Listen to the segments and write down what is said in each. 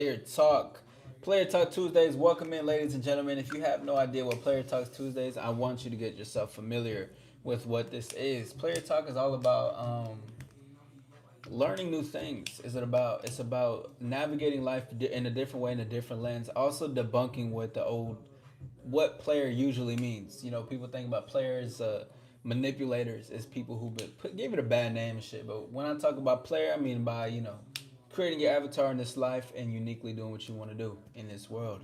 Player Talk. Player Talk Tuesdays. Welcome in, ladies and gentlemen. If you have no idea what Player Talks Tuesdays, I want you to get yourself familiar with what this is. Player Talk is all about learning new things. It's about navigating life in a different way, in a different lens. Also debunking what player usually means. You know, people think about players, manipulators as people who give it a bad name and shit. But when I talk about player, I mean by creating your avatar in this life and uniquely doing what you want to do in this world.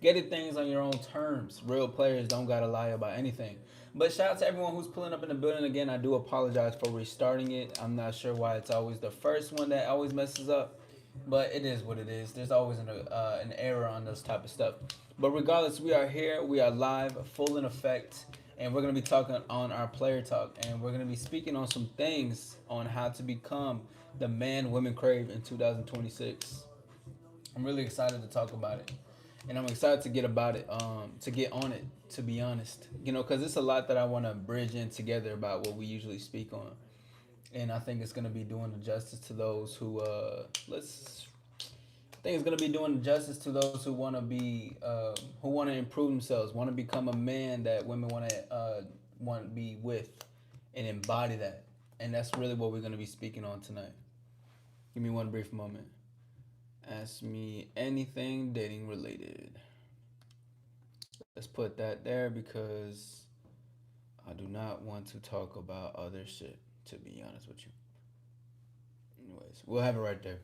Getting things on your own terms. Real players don't gotta lie about anything. But shout out to everyone who's pulling up in the building again. I do apologize for restarting it. I'm not sure why it's always the first one that always messes up, but it is what it is. There's always an error on those type of stuff. But regardless, we are here. We are live, full in effect, and we're gonna be talking on our player talk, and we're gonna be speaking on some things on how to become the man women crave in 2026. I'm really excited to talk about it, and I'm excited to get about it, to get on it. To be honest, because it's a lot that I want to bridge in together about what we usually speak on, and I think it's gonna be doing the justice to those who let's. I think it's gonna be doing justice to those who want to improve themselves, want to become a man that women want to be with, and embody that, and that's really what we're gonna be speaking on tonight. Give me one brief moment. Ask me anything dating related. Let's put that there because I do not want to talk about other shit, to be honest with you. Anyways, we'll have it right there.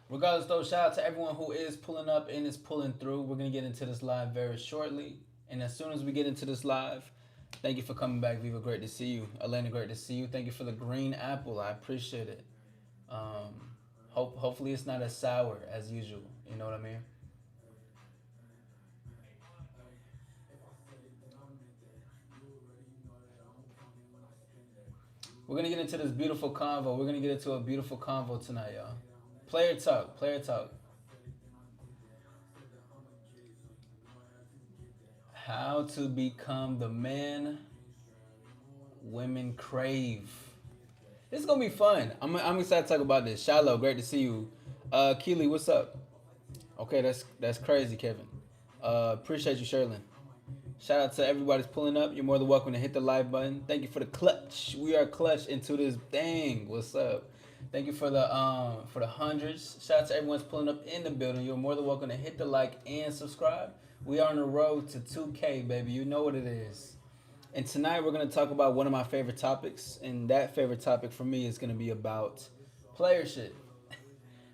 Regardless, though, shout out to everyone who is pulling up and is pulling through. We're going to get into this live very shortly. And as soon as we get into this live, thank you for coming back, Viva. Great to see you. Elena, great to see you. Thank you for the green apple. I appreciate it. Hopefully, it's not as sour as usual. You know what I mean? We're gonna get into this beautiful convo. We're gonna get into a beautiful convo tonight, y'all. Player talk, player talk. How to become the man women crave. This is gonna be fun. I'm excited to talk about this. Shiloh, great to see you. Keely, what's up? Okay, that's crazy, Kevin. Appreciate you, Sherlin. Shout out to everybody's pulling up. You're more than welcome to hit the like button. Thank you for the clutch. We are clutch into this thing. What's up? Thank you for the hundreds. Shout out to everyone's pulling up in the building. You're more than welcome to hit the like and subscribe. We are on the road to 2K, baby. You know what it is. And tonight we're gonna talk about one of my favorite topics, and that favorite topic for me is gonna be about player shit.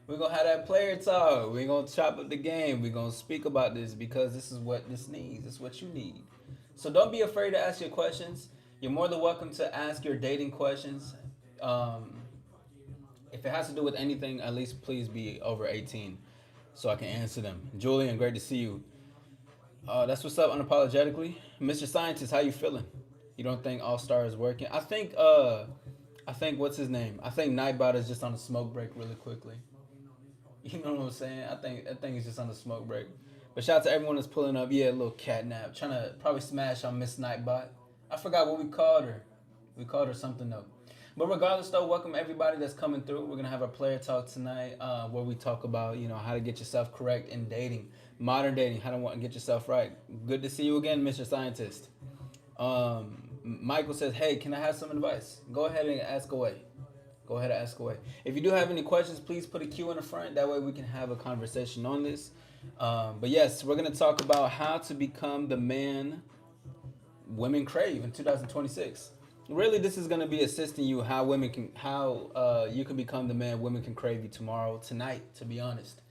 We're gonna have that player talk. We're gonna chop up the game. We're gonna speak about this because this is what this needs. It's what you need. So don't be afraid to ask your questions. You're more than welcome to ask your dating questions. Um, if it has to do with anything, at least please be over 18 so I can answer them. Julian, great to see you. That's what's up unapologetically. Mr. Scientist, how you feeling? You don't think All Star is working? I think what's his name? I think Nightbot is just on a smoke break really quickly. You know what I'm saying? I think it's just on a smoke break. But shout out to everyone that's pulling up. Yeah, a little cat nap. Trying to probably smash on Miss Nightbot. I forgot what we called her. We called her something though. But regardless though, welcome everybody that's coming through. We're gonna have a player talk tonight, where we talk about how to get yourself correct in dating, modern dating, how to want to get yourself right. Good to see you again, Mr. Scientist. Michael says, "Hey, can I have some advice?" Go ahead and ask away. Go ahead and ask away. If you do have any questions, please put a Q in the front. That way we can have a conversation on this. But yes, we're gonna talk about how to become the man women crave in 2026. Really, this is gonna be assisting you how you can become the man women can crave you tomorrow, tonight. To be honest,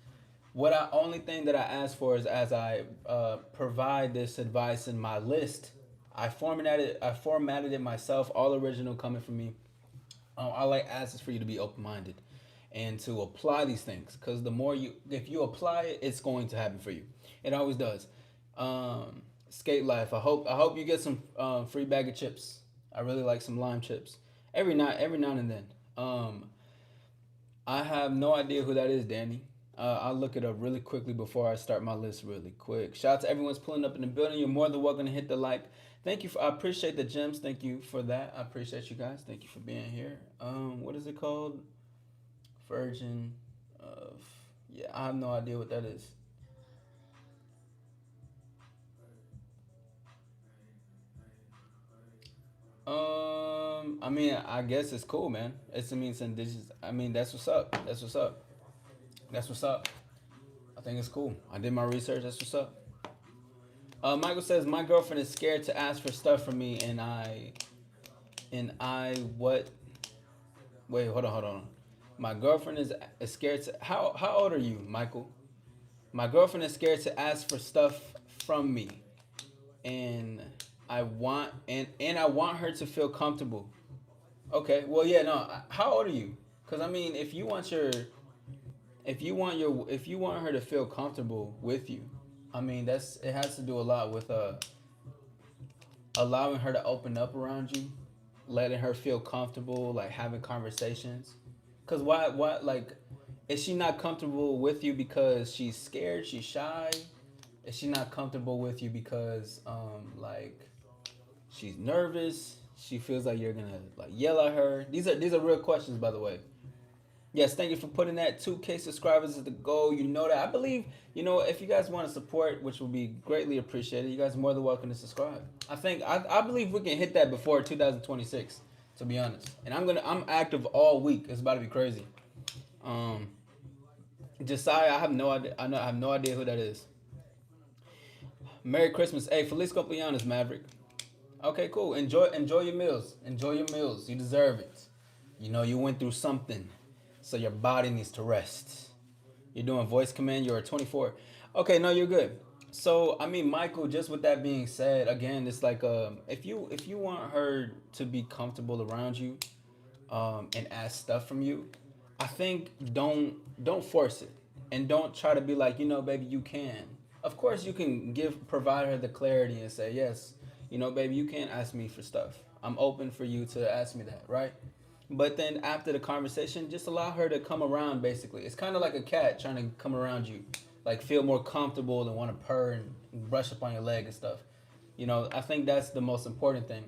only thing that I ask for is as I provide this advice in my list, I formatted it myself, all original coming from me. All I ask is for you to be open minded and to apply these things because if you apply it, it's going to happen for you. It always does. Skate life. I hope you get some free bag of chips. I really like some lime chips every now and then. I have no idea who that is, Danny. I'll look it up really quickly before I start my list really quick. Shout out to everyone's pulling up in the building. You're more than welcome to hit the like. Thank you. I appreciate the gems. Thank you for that. I appreciate you guys. Thank you for being here. What is it called? Virgin. Yeah, I have no idea what that is. I mean, I guess it's cool, man. It's, I mean, it's indigenous. I mean, that's what's up. That's what's up. That's what's up. I think it's cool. I did my research. That's what's up. Michael says my girlfriend is scared to ask for stuff from me, and I what? Wait, hold on. My girlfriend is scared to. How old are you, Michael? My girlfriend is scared to ask for stuff from me, and I want her to feel comfortable. Okay, well, yeah, no. How old are you? Because I mean, if you want her to feel comfortable with you, I mean, that's it has to do a lot with allowing her to open up around you, letting her feel comfortable, like having conversations. Cause why like is she not comfortable with you because she's scared, she's shy? Is she not comfortable with you because like she's nervous? She feels like you're gonna like yell at her. These are real questions, by the way. Yes, thank you for putting that. 2K subscribers is the goal. You know that. I believe, if you guys want to support, which will be greatly appreciated, you guys are more than welcome to subscribe. I believe we can hit that before 2026, to be honest. And I'm active all week. It's about to be crazy. Um Josiah, I have no idea. I have no idea who that is. Merry Christmas. Hey, Feliz Cumpleaños, Maverick. Okay, cool. Enjoy your meals. Enjoy your meals. You deserve it. You went through something. So your body needs to rest. You're doing voice command. You're 24. Okay, no, you're good. So I mean, Michael. Just with that being said, again, it's like if you want her to be comfortable around you, and ask stuff from you, I think don't force it, and don't try to be like, baby, you can. Of course, you can provide her the clarity and say, yes, baby, you can ask me for stuff. I'm open for you to ask me that, right? But then after the conversation, just allow her to come around. Basically, it's kind of like a cat trying to come around you, like feel more comfortable and want to purr and brush up on your leg and stuff. I think that's the most important thing,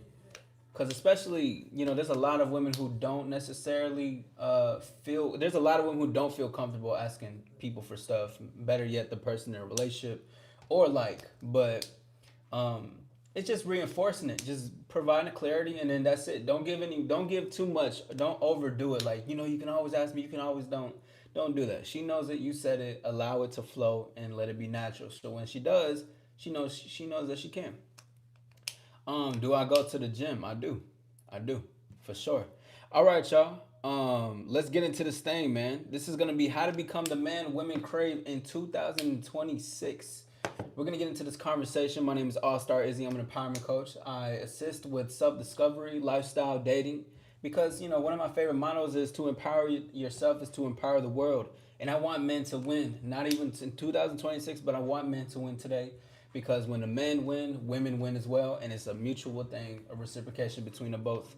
because especially there's a lot of women who don't necessarily feel there's a lot of women who don't feel comfortable asking people for stuff, better yet the person in a relationship, or like, but um it's just reinforcing it, just providing clarity, and then that's it. Don't give too much, don't overdo it, like, you can always ask me, you can always don't do that. She knows it, you said it, allow it to flow and let it be natural, so when she does, she knows that she can. Do I go to the gym? I do. I do. For sure. All right, y'all. Let's get into this thing, man. This is gonna be how to become the man women crave in 2026. We're gonna get into this conversation. My name is All Star Izzy. I'm an empowerment coach. I assist with self-discovery, lifestyle, dating, because one of my favorite mottos is to empower yourself is to empower the world. And I want men to win, not even in 2026, but I want men to win today, because when the men win, women win as well, and it's a mutual thing, a reciprocation between them both.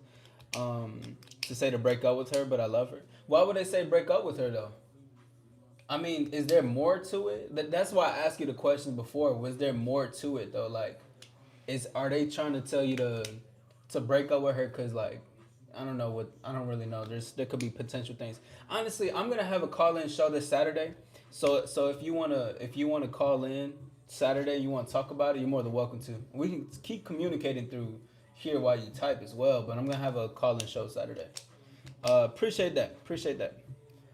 To say to break up with her, but I love her. Why would they say break up with her though? I mean, is there more to it? That's why I asked you the question before. Was there more to it though? Like, are they trying to tell you to break up with her? Cause like, I don't know what, I don't really know. There could be potential things. Honestly, I'm gonna have a call in show this Saturday. So if you wanna call in Saturday, you want to talk about it, you're more than welcome to. We can keep communicating through here while you type as well. But I'm gonna have a call in show Saturday. Appreciate that. Appreciate that.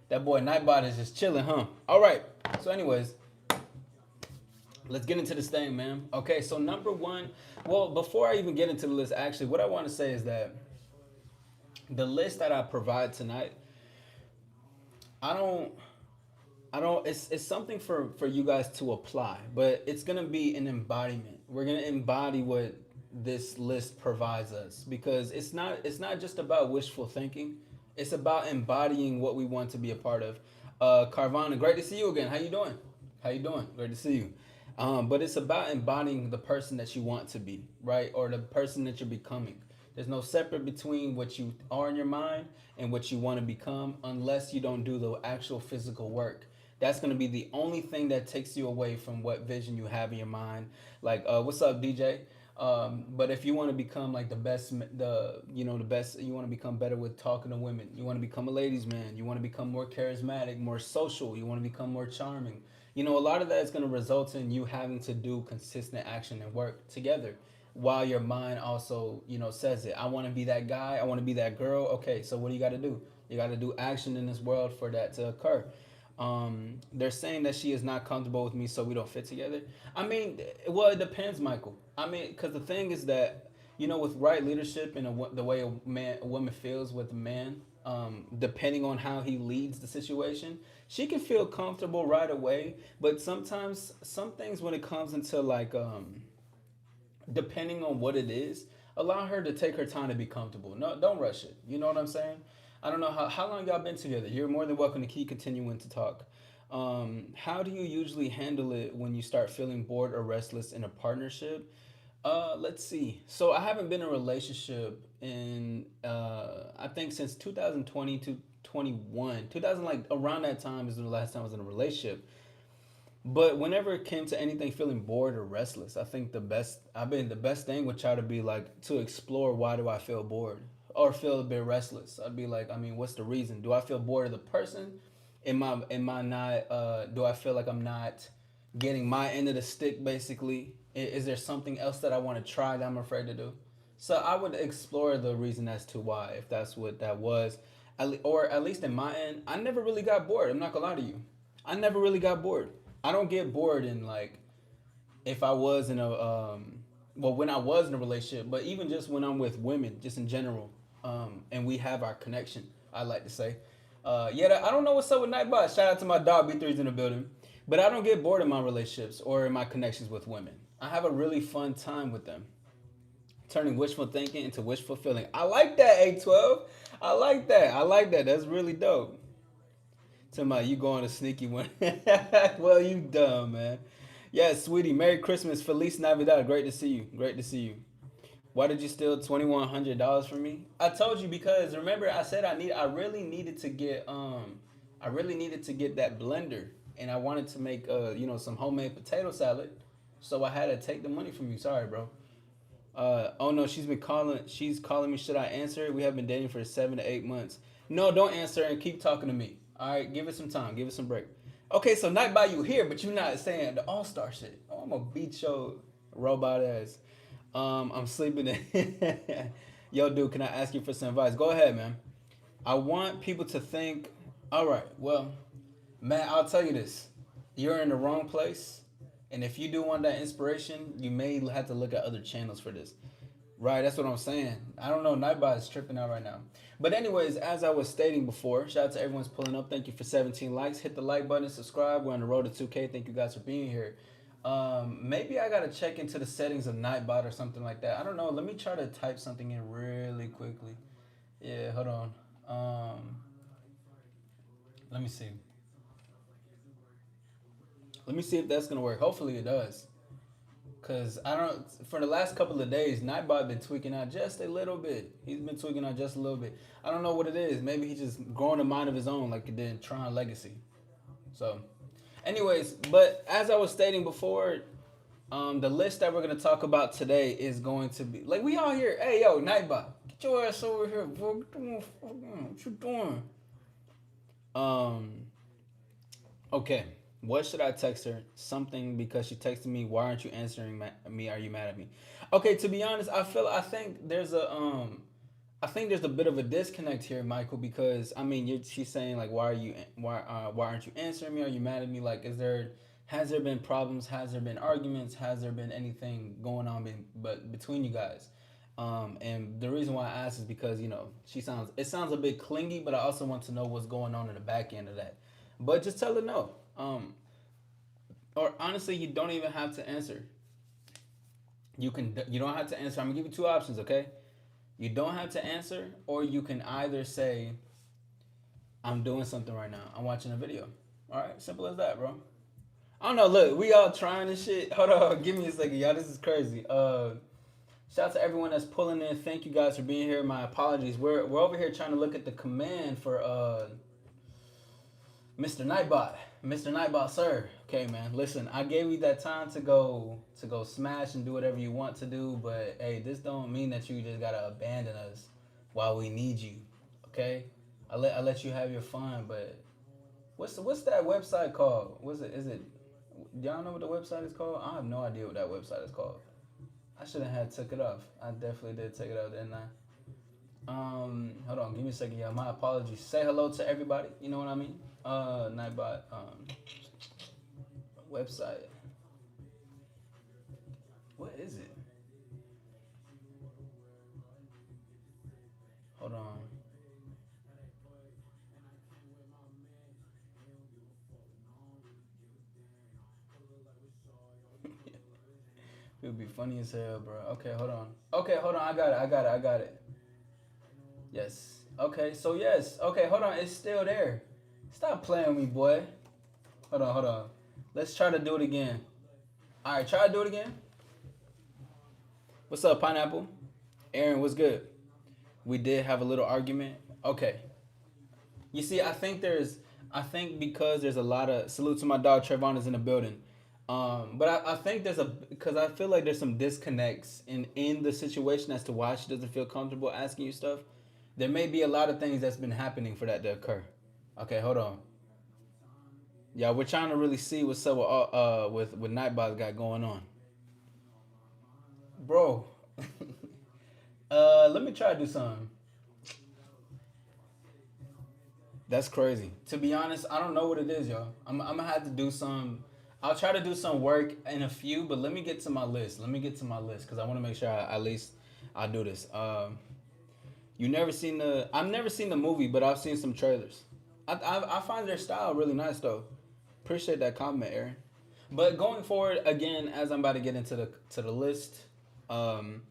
That boy Nightbot is just chilling, huh? All right. So, anyways, let's get into this thing, man. Okay. So number one, well, before I even get into the list, actually, what I want to say is that the list that I provide tonight, I don't. It's something for you guys to apply, but it's gonna be an embodiment. We're gonna embody what this list provides us, because it's not just about wishful thinking. It's about embodying what we want to be a part of. Carvana, great to see you again. How you doing? How you doing? Great to see you. But it's about embodying the person that you want to be, right? Or the person that you're becoming. There's no separate between what you are in your mind and what you want to become, unless you don't do the actual physical work. That's going to be the only thing that takes you away from what vision you have in your mind. Like, what's up, DJ? But if you want to become like the best, the best, you want to become better with talking to women. You want to become a ladies' man. You want to become more charismatic, more social. You want to become more charming. A lot of that is going to result in you having to do consistent action and work together, while your mind also, says it. I want to be that guy. I want to be that girl. Okay, so what do you got to do? You got to do action in this world for that to occur. They're saying that she is not comfortable with me, so we don't fit together. I mean, well, it depends, Michael. I mean, because the thing is that, with right leadership and the way a woman feels with a man, depending on how he leads the situation, she can feel comfortable right away. But sometimes, some things when it comes into like, depending on what it is, allow her to take her time to be comfortable. No, don't rush it. You know what I'm saying? I don't know how long y'all been together. You're more than welcome to keep continuing to talk. How do you usually handle it when you start feeling bored or restless in a partnership? Let's see. So I haven't been in a relationship in I think since 2020 to 21. 2000, like around that time is the last time I was in a relationship. But whenever it came to anything feeling bored or restless, I think the best thing would try to be like to explore, why do I feel bored or feel a bit restless? I'd be like, I mean, what's the reason? Do I feel bored of the person? Am I not? Do I feel like I'm not getting my end of the stick? Basically, is there something else that I want to try that I'm afraid to do? So I would explore the reason as to why, if that's what that was, or at least in my end, I never really got bored. I'm not gonna lie to you. I never really got bored. I don't get bored in like, if I was in a well, when I was in a relationship, but even just when I'm with women, just in general, and we have our connection. I like to say, yeah, I don't know what's up with Nightbot. Shout out to my dog B3's in the building, but I don't get bored in my relationships or in my connections with women. I have a really fun time with them, turning wishful thinking into wishful feeling. I like that, A12. I like that. I like that. That's really dope. Tell me, you going to sneaky one. Well, you dumb, man. Yeah, sweetie. Merry Christmas. Feliz Navidad. Great to see you. Great to see you. Why did you steal $2,100 from me? I told you because remember I said I really needed to get that blender, and I wanted to make some homemade potato salad. So I had to take the money from you. Sorry, bro. Oh no, she's calling me. Should I answer? We have been dating for 7 to 8 months. No, don't answer and keep talking to me. All right, give it some time. Give it some break. Okay, so not by you here, but you not saying the All Star shit. Oh, I'm gonna beat your robot ass. I'm sleeping. Yo, dude, can I ask you for some advice? Go ahead, man. I want people to think. All right, well, man, I'll tell you this: you're in the wrong place, and if you do want that inspiration, you may have to look at other channels for this. Right, that's what I'm saying. I don't know. Nightbot is tripping out right now. But anyways, as I was stating before, shout out to everyone's pulling up. Thank you for 17 likes. Hit the like button, subscribe. We're on the road to 2K. Thank you guys for being here. Maybe I gotta check into the settings of Nightbot or something like that. I don't know. Let me try to type something in really quickly. Yeah, hold on. Let me see. Let me see if that's gonna work. Hopefully it does. Cause I don't. For the last couple of days, Nightbot been tweaking out just a little bit. He's been tweaking out just a little bit. I don't know what it is. Maybe he's just growing a mind of his own, like he did in Tron Legacy. So, anyways, but as I was stating before, the list that we're gonna talk about today is going to be like we all here. Hey, yo, Nightbot, get your ass over here, bro. What you doing? Um. Okay. What should I text her? Something because she texted me. Why aren't you answering me? Are you mad at me? Okay, to be honest, I think there's a bit of a disconnect here, Michael, because I mean, she's saying like, why aren't you answering me? Are you mad at me? Like, has there been problems? Has there been arguments? Has there been anything going on between you guys? And the reason why I ask is because it sounds a bit clingy, but I also want to know what's going on in the back end of that. But just tell her no. Or honestly, you don't even have to answer. You don't have to answer. I'm gonna give you two options, okay? You don't have to answer, or you can either say, "I'm doing something right now. I'm watching a video." All right, simple as that, bro. I don't know. Look, we all trying this shit. Hold on, give me a second, y'all. This is crazy. Shout out to everyone that's pulling in. Thank you guys for being here. My apologies. We're over here trying to look at the command for Mr. Nightbot, Mr. Nightbot, sir. Okay, man. Listen, I gave you that time to go smash and do whatever you want to do, but hey, this don't mean that you just gotta abandon us while we need you. Okay, I let you have your fun, but what's that website called? What's it? Is it? Y'all know what the website is called? I have no idea what that website is called. I should have had took it off. I definitely did take it off, didn't I? Hold on, give me a second, y'all. My apologies. Say hello to everybody. You know what I mean? Nightbot website. What is it? Hold on. It would be funny as hell, bro. Okay, hold on. Okay, hold on. I got it. I got it. I got it. Yes. Okay. So yes. Okay. Hold on. It's still there. Stop playing with me, boy. Hold on. Hold on. Let's try to do it again. All right. Try to do it again. What's up, pineapple? Aaron, what's good? We did have a little argument. Okay. You see, I think because there's a lot of salute to my dog Trayvon is in the building. But I think there's a because I feel like there's some disconnects in the situation as to why she doesn't feel comfortable asking you stuff. There may be a lot of things that's been happening for that to occur. Okay, hold on. Yeah, we're trying to really see what's up with Nightbot got going on, bro. Let me try to do something. That's crazy. To be honest, I don't know what it is, y'all. I'm gonna have to do some. I'll try to do some work in a few, but let me get to my list. Let me get to my list because I want to make sure at least I do this. You never seen the? I've never seen the movie, but I've seen some trailers. I find their style really nice though. Appreciate that compliment, Aaron. But going forward, again, as I'm about to get into the list, um,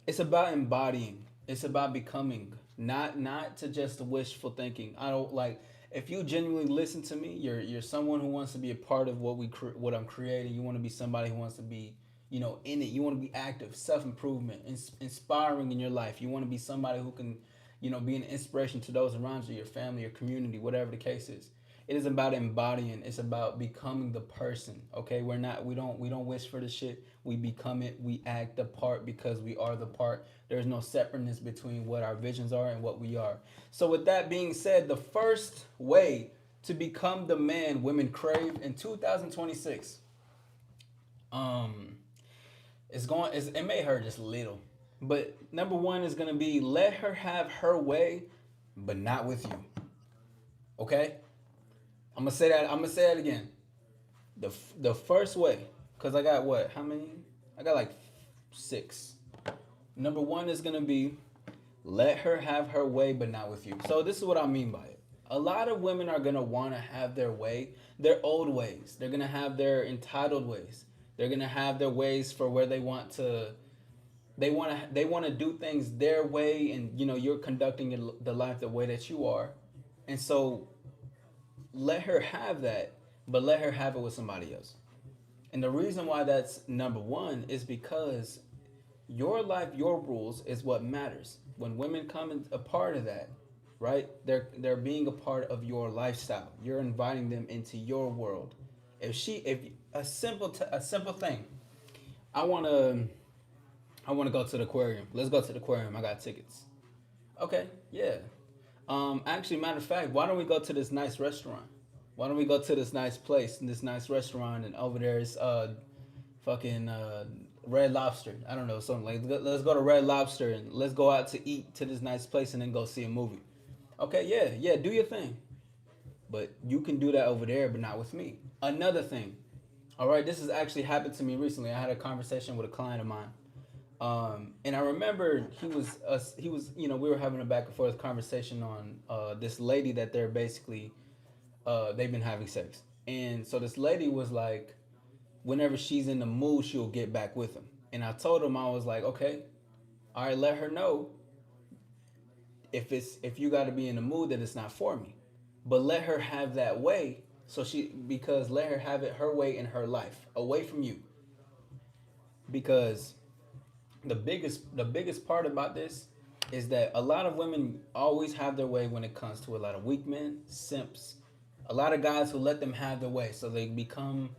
it's about embodying. It's about becoming, not to just wishful thinking. I don't like if you genuinely listen to me. You're someone who wants to be a part of what I'm creating. You want to be somebody who wants to be in it. You want to be active, self improvement, inspiring in your life. You want to be somebody who can be an inspiration to those around you, your family, your community, whatever the case is. It is about embodying. It's about becoming the person. Okay, we don't wish for the shit. We become it. We act the part because we are the part. There's no separateness between what our visions are and what we are. So with that being said, the first way to become the man women crave in 2026, um, it may hurt just a little, but number one is gonna be let her have her way, but not with you. Okay, I'm gonna say that. I'm gonna say that again. The first way, cause I got what? How many? I got like six. Number one is gonna be let her have her way, but not with you. So this is what I mean by it. A lot of women are gonna want to have their way, their old ways. They're gonna have their entitled ways. They're gonna have their ways for where they want to. They want to do things their way, and you're conducting the life the way that you are, and so let her have that, but let her have it with somebody else. And the reason why that's number one is because your life, your rules is what matters. When women come in a part of that, right? They're being a part of your lifestyle. You're inviting them into your world. If a simple thing, I wanna I wanna go to the aquarium. Let's go to the aquarium. I got tickets. Okay, yeah. Actually, matter of fact, why don't we go to this nice restaurant? Why don't we go to this nice place, this nice restaurant, and over there is fucking Red Lobster. I don't know, something like. Let's go to Red Lobster and let's go out to eat to this nice place and then go see a movie. Okay, yeah, yeah, do your thing, but you can do that over there, but not with me. Another thing, all right, this has actually happened to me recently. I had a conversation with a client of mine. And I remember we were having a back and forth conversation on this lady that they're basically they've been having sex. And so this lady was like, whenever she's in the mood, she'll get back with him. And I told him, I was like, okay, all right, let her know if you got to be in the mood that it's not for me, but let her have that way. So because let her have it her way in her life, away from you. Because the biggest part about this is that a lot of women always have their way when it comes to a lot of weak men, simps, A lot of guys who let them have their way, so they become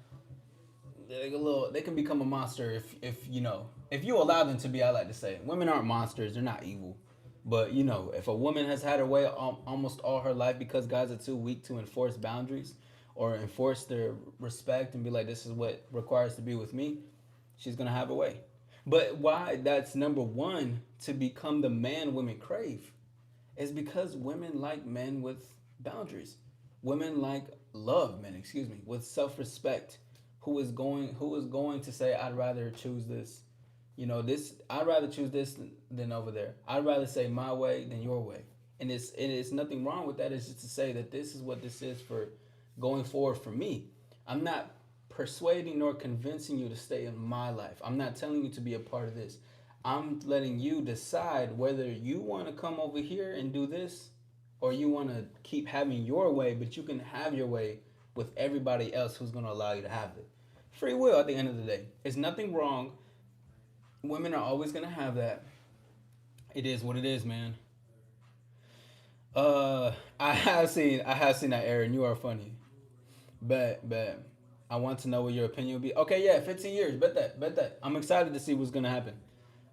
like a little. They can become a monster if you know if you allow them to be. I like to say, women aren't monsters. They're not evil. But you know, if a woman has had her way almost all her life because guys are too weak to enforce boundaries or enforce their respect and be like, this is what requires to be with me, she's gonna have her way. But why that's number one to become the man women crave is because women like men with boundaries. Women like love men, excuse me, with self-respect, who is going to say, I'd rather choose this. You know, this I'd rather choose this than over there. I'd rather say my way than your way. And it's nothing wrong with that. It's just to say that this is what this is for going forward for me. I'm not persuading nor convincing you to stay in my life. I'm not telling you to be a part of this. I'm letting you decide whether you want to come over here and do this or you want to keep having your way, but you can have your way with everybody else who's going to allow you to have it. Free will at the end of the day. It's nothing wrong. Women are always going to have that. It is what it is, man. I have seen that, Aaron. You are funny. Bet. I want to know what your opinion would be. Okay, yeah, 15 years. Bet that. I'm excited to see what's gonna happen.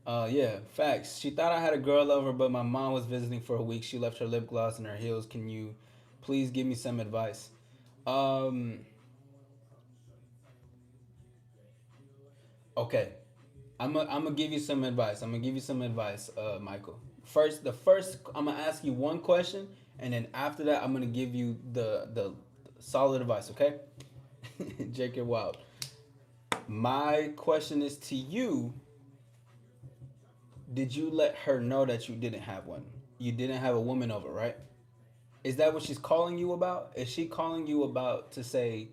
Yeah, facts. She thought I had a girl lover, but my mom was visiting for a week. She left her lip gloss and her heels. Can you please give me some advice? Um, okay. I'm gonna give you some advice. I'm gonna give you some advice, Michael. The first, I'm gonna ask you one question, and then after that, I'm gonna give you the solid advice. Okay? Jake, you're wild. My question is to you: did you let her know that you didn't have one? You didn't have a woman over, right? Is that what she's calling you about? Is she calling you about to say,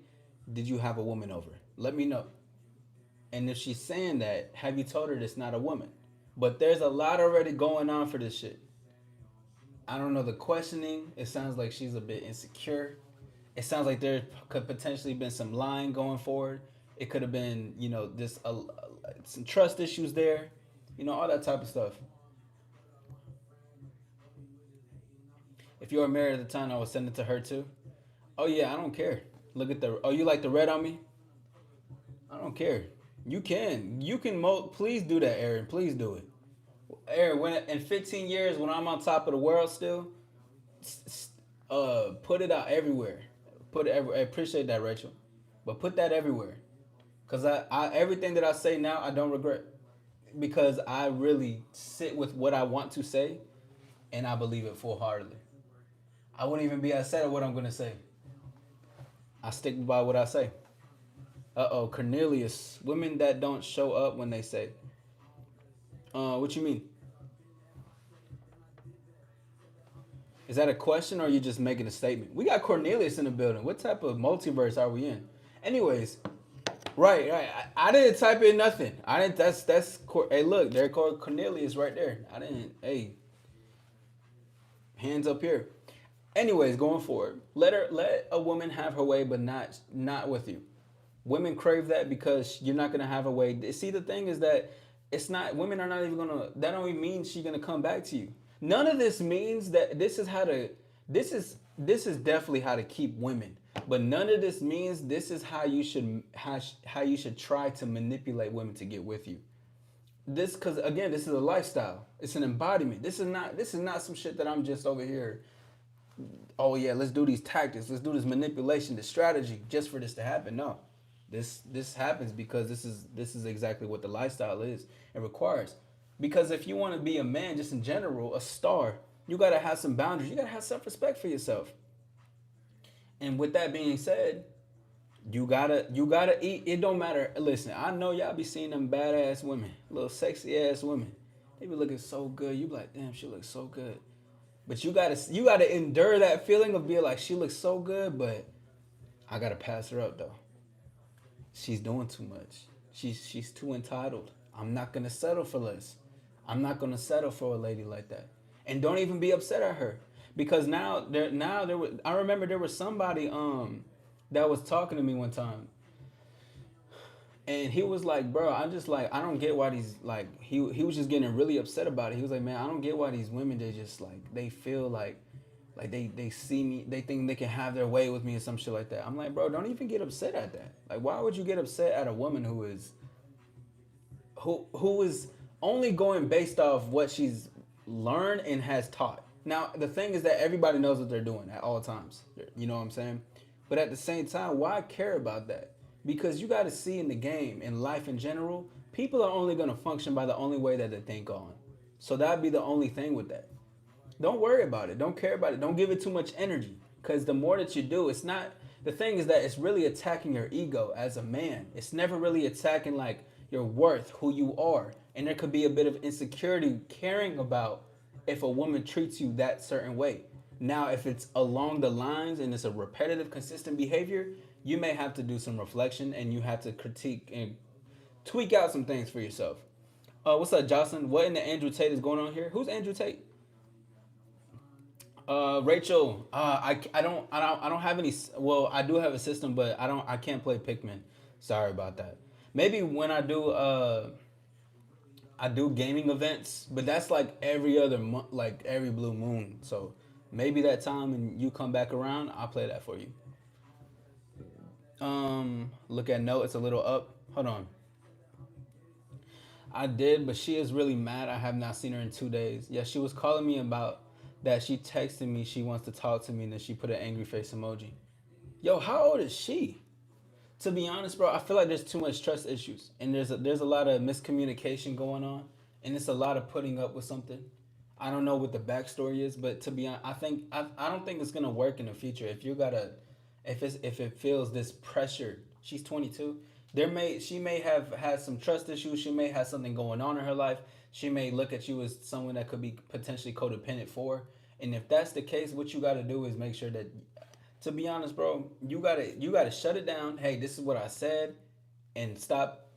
did you have a woman over? Let me know. And if she's saying that, have you told her it's not a woman? But there's a lot already going on for this shit. I don't know the questioning. It sounds like she's a bit insecure. It sounds like there could potentially been some lying going forward. It could have been, this some trust issues there, all that type of stuff. If you were married at the time, I would send it to her too. Oh yeah, I don't care. Look at the. Oh, you like the red on me? I don't care. You can. Please do that, Aaron. Please do it. Aaron, when in 15 years, when I'm on top of the world still, put it out everywhere. Put it everywhere. I appreciate that, Rachel, but put that everywhere. Cause I everything that I say now, I don't regret because I really sit with what I want to say, and I believe it full heartedly. I wouldn't even be upset at what I'm gonna say. I stick by what I say. Uh-oh, Cornelius. Women that don't show up when they say. What you mean? Is that a question or are you just making a statement? We got Cornelius in the building. What type of multiverse are we in? Anyways, right. I didn't type in nothing. I didn't. Hey, look, there called Cornelius right there. I didn't. Hey, hands up here. Anyways, going forward, let a woman have her way, but not with you. Women crave that because you're not gonna have a way. See, the thing is that it's not. Women are not even gonna. That don't even mean she's gonna come back to you. None of this means that this is how to. This is definitely how to keep women. But none of this means this is how you should try to manipulate women to get with you. This because again, this is a lifestyle. It's an embodiment. This is not some shit that I'm just over here. Oh yeah, let's do these tactics. Let's do this manipulation, this strategy, just for this to happen. No, this happens because this is exactly what the lifestyle is and requires. Because if you want to be a man, just in general, a star, you gotta have some boundaries. You gotta have self respect for yourself. And with that being said, you gotta eat. It don't matter. Listen, I know y'all be seeing them badass women, little sexy ass women. They be looking so good. You be like, damn, she looks so good. But you gotta endure that feeling of being like she looks so good, but I gotta pass her up though. She's doing too much. She's too entitled. I'm not gonna settle for less. I'm not gonna settle for a lady like that. And don't even be upset at her. Because now there was I remember there was somebody that was talking to me one time and he was like, bro, I'm just like I don't get why these like he was just getting really upset about it. He was like, man, I don't get why these women they just like they feel like Like they see me, they think they can have their way with me or some shit like that. I'm like, bro, don't even get upset at that. Like, why would you get upset at a woman who is only going based off what she's learned and has taught? Now, the thing is that everybody knows what they're doing at all times. You know what I'm saying? But at the same time, why care about that? Because you got to see in the game, in life in general, people are only going to function by the only way that they think on. So that'd be the only thing with that. Don't worry about it. Don't care about it. Don't give it too much energy. Because the more that you do, it's not. The thing is that it's really attacking your ego as a man. It's never really attacking like your worth, who you are. And there could be a bit of insecurity caring about if a woman treats you that certain way. Now, if it's along the lines and it's a repetitive, consistent behavior, you may have to do some reflection and you have to critique and tweak out some things for yourself. What's up, Jocelyn? What in the Andrew Tate is going on here? Who's Andrew Tate? Rachel, I don't have any. Well, I do have a system, but I can't play Pikmin. Sorry about that. Maybe when I do gaming events, but that's like every other month, like every blue moon. So maybe that time and you come back around, I'll play that for you. Look at note, it's a little up. Hold on. I did, but she is really mad. I have not seen her in 2 days. Yeah, she was calling me about that. She texted me she wants to talk to me, and then she put an angry face emoji. Yo, how old is she? To be honest, bro, I feel like there's too much trust issues, and there's a lot of miscommunication going on, and it's a lot of putting up with something. I don't know what the backstory is, but to be honest, I don't think it's gonna work in the future. If it feels this pressure, she's 22. She may have had some trust issues. She may have something going on in her life. She may look at you as someone that could be potentially codependent for. And if that's the case, what you got to do is make sure that, to be honest, bro, you gotta shut it down. Hey, this is what I said, and stop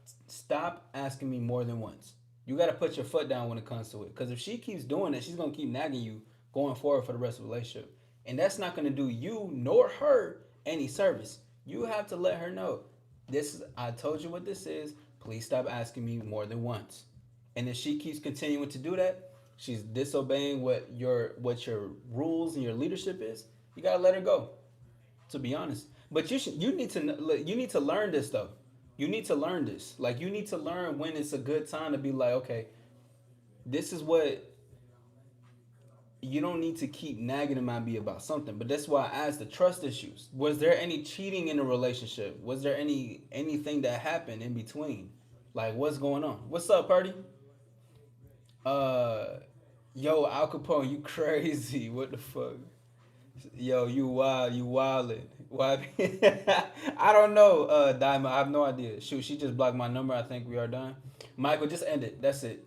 asking me more than once. You gotta put your foot down when it comes to it. Because if she keeps doing it, she's gonna keep nagging you going forward for the rest of the relationship, and that's not gonna do you nor her any service. You have to let her know, this is, I told you what this is. Please stop asking me more than once. And if she keeps continuing to do that, she's disobeying what your rules and your leadership is. You gotta let her go, to be honest. But you need to learn this though. You need to learn this. Like, you need to learn when it's a good time to be like, okay, this is what, you don't need to keep nagging about me about something. But that's why I asked the trust issues. Was there any cheating in the relationship? Was there anything that happened in between? Like, what's going on? What's up, party? Uh, yo, Al Capone, you crazy? What the fuck? Yo, you wild, you wildin'. Why? I don't know, Diamond. I have no idea. Shoot, she just blocked my number. I think we are done. Michael, just end it. That's it.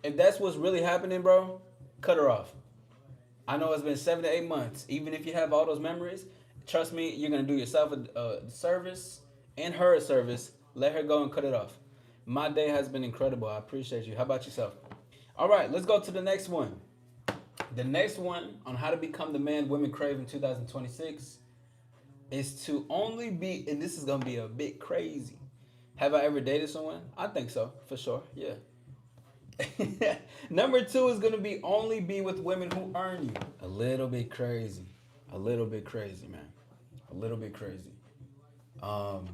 If that's what's really happening, bro, cut her off. I know it's been 7 to 8 months. Even if you have all those memories, trust me, you're gonna do yourself a service and her a service. Let her go and cut it off. My day has been incredible. I appreciate you. How about yourself? All right, let's go to the next one. The next one on how to become the man women crave in 2026 is to only be, and this is gonna be a bit crazy. Have I ever dated someone? I think so, for sure. Yeah. Number two is gonna be only be with women who earn you. A little bit crazy. A little bit crazy, man. A little bit crazy. Um,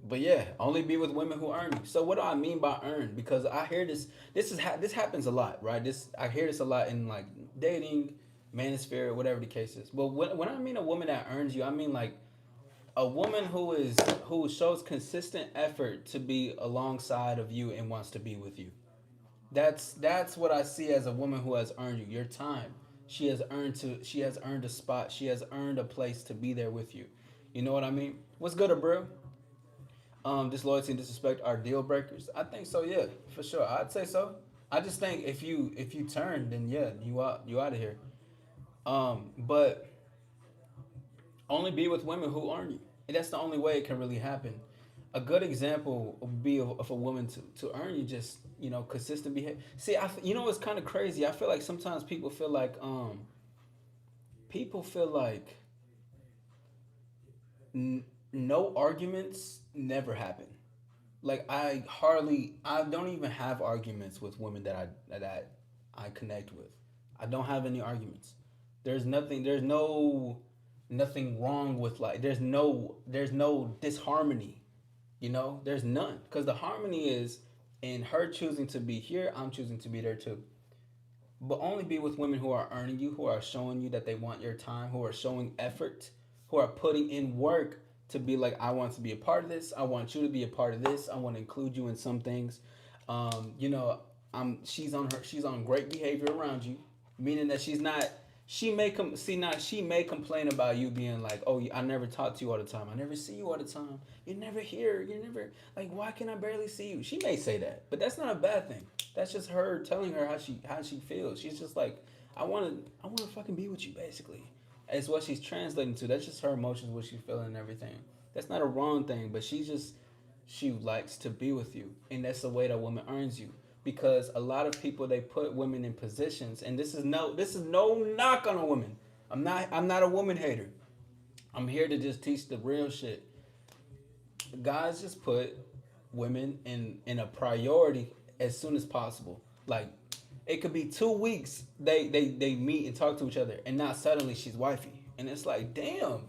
but yeah, only be with women who earn you. So what do I mean by earn? Because I hear this. This happens a lot, right? I hear this a lot in like dating, manosphere, whatever the case is. But when I mean a woman that earns you, I mean like a woman who shows consistent effort to be alongside of you and wants to be with you. That's what I see as a woman who has earned you your time. She has earned a spot. She has earned a place to be there with you. You know what I mean? What's good, bro? Disloyalty and disrespect are deal breakers. I think so. Yeah, for sure. I'd say so. I just think if you turn, then yeah, you out of here. But only be with women who earn you. And that's the only way it can really happen. A good example would be of a woman to earn you, just consistent behavior. See, it's kind of crazy. I feel like sometimes people feel like no arguments never happen. Like, I don't even have arguments with women that I connect with. I don't have any arguments. There's nothing. Nothing wrong with like. There's no disharmony. There's none because the harmony is in her choosing to be here. I'm choosing to be there too. But only be with women who are earning you, who are showing you that they want your time, who are showing effort, who are putting in work to be like, I want to be a part of this. I want you to be a part of this. I want to include you in some things. Um, you know, she's on great behavior around you, meaning that she's not. She may complain about you being like, oh, I never talk to you all the time. I never see you all the time. You're never here. You're never like, why can I barely see you? She may say that, but that's not a bad thing. That's just her telling her how she feels. She's just like, I wanna fucking be with you, basically. It's what she's translating to. That's just her emotions, what she's feeling, and everything. That's not a wrong thing, but she likes to be with you, and that's the way that woman earns you. Because a lot of people, they put women in positions, and this is no knock on a woman. I'm not a woman hater. I'm here to just teach the real shit. Guys just put women in a priority as soon as possible. Like, it could be 2 weeks they meet and talk to each other, and now suddenly she's wifey, and it's like, damn,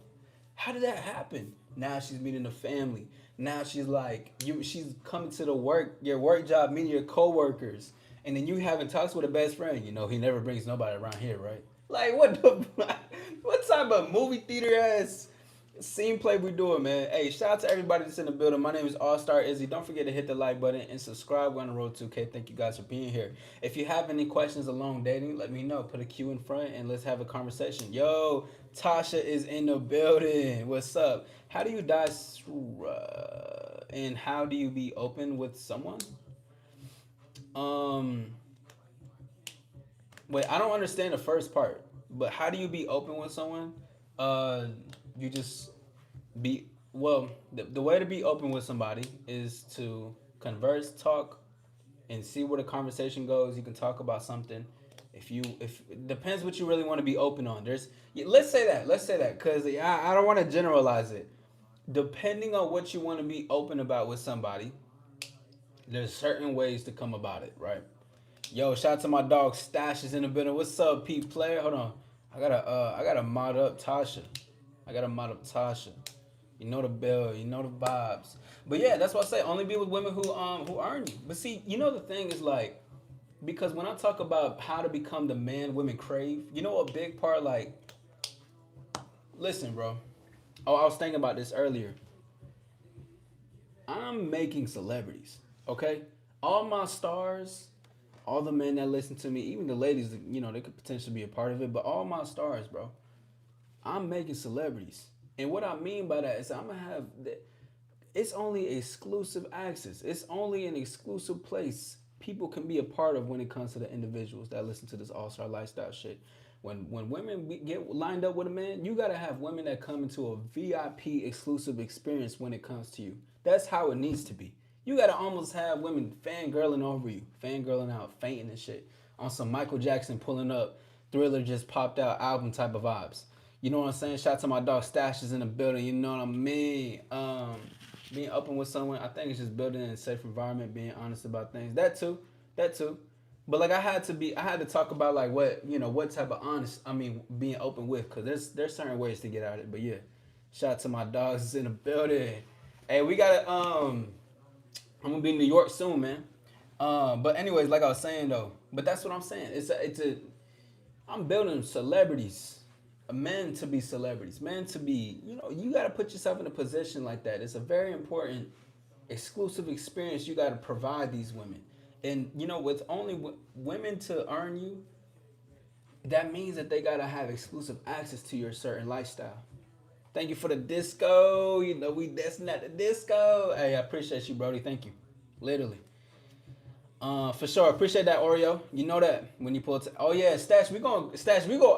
how did that happen? Now she's meeting the family. Now she's like, she's coming to the your work job, meeting your coworkers, and then you having talks with a best friend. He never brings nobody around here, right? Like, what the what type of movie theater ass scene play we doing, man? Hey, shout out to everybody that's in the building. My name is All Star Izzy. Don't forget to hit the like button and subscribe. We're on the road to 2K. Thank you guys for being here. If you have any questions along dating, let me know. Put a Q in front and let's have a conversation. Yo, Tasha is in the building. What's up? How do you die, and how do you be open with someone? Um, Wait, I don't understand the first part. But how do you be open with someone? You just be well. The way to be open with somebody is to converse, talk, and see where the conversation goes. You can talk about something. If it depends what you really want to be open on. Let's say that because I don't want to generalize it. Depending on what you want to be open about with somebody, there's certain ways to come about it, right? Yo, shout out to my dog Stash is in the building. What's up, Pete player? Hold on. I gotta mod up Tasha. I gotta mod up Tasha. You know the bill, you know the vibes. But yeah, that's what I say. Only be with women who earn you. But see, the thing is like, because when I talk about how to become the man women crave, a big part, like, listen, bro. Oh, I was thinking about this earlier. I'm making celebrities. Okay? All my stars, all the men that listen to me, even the ladies, they could potentially be a part of it, but all my stars, bro, I'm making celebrities. And what I mean by that is I'm gonna have it's only exclusive access. It's only an exclusive place people can be a part of when it comes to the individuals that listen to this all-star lifestyle shit. When women get lined up with a man, you gotta have women that come into a VIP exclusive experience when it comes to you. That's how it needs to be. You gotta almost have women fangirling over you, fangirling out, fainting and shit. On some Michael Jackson pulling up, Thriller just popped out album type of vibes. You know what I'm saying? Shout out to my dog Stashes in the building. You know what I mean? Being open with someone, I think it's just building a safe environment, being honest about things. That too. But like I had to talk about like what type of honest, being open with, cause there's certain ways to get at it. But yeah, shout out to my dogs in the building. Hey, we gotta I'm gonna be in New York soon, man. But anyways, like I was saying though, but that's what I'm saying. I'm building celebrities, men to be celebrities, men to be. You got to put yourself in a position like that. It's a very important, exclusive experience you got to provide these women, and with only women to earn you, that means that they got to have exclusive access to your certain lifestyle. Thank you for the disco. We dancing at the disco. Hey, I appreciate you, Brody. Thank you. Literally. For sure. Appreciate that, Oreo. You know that when you pull it. Oh yeah, Stash. We go.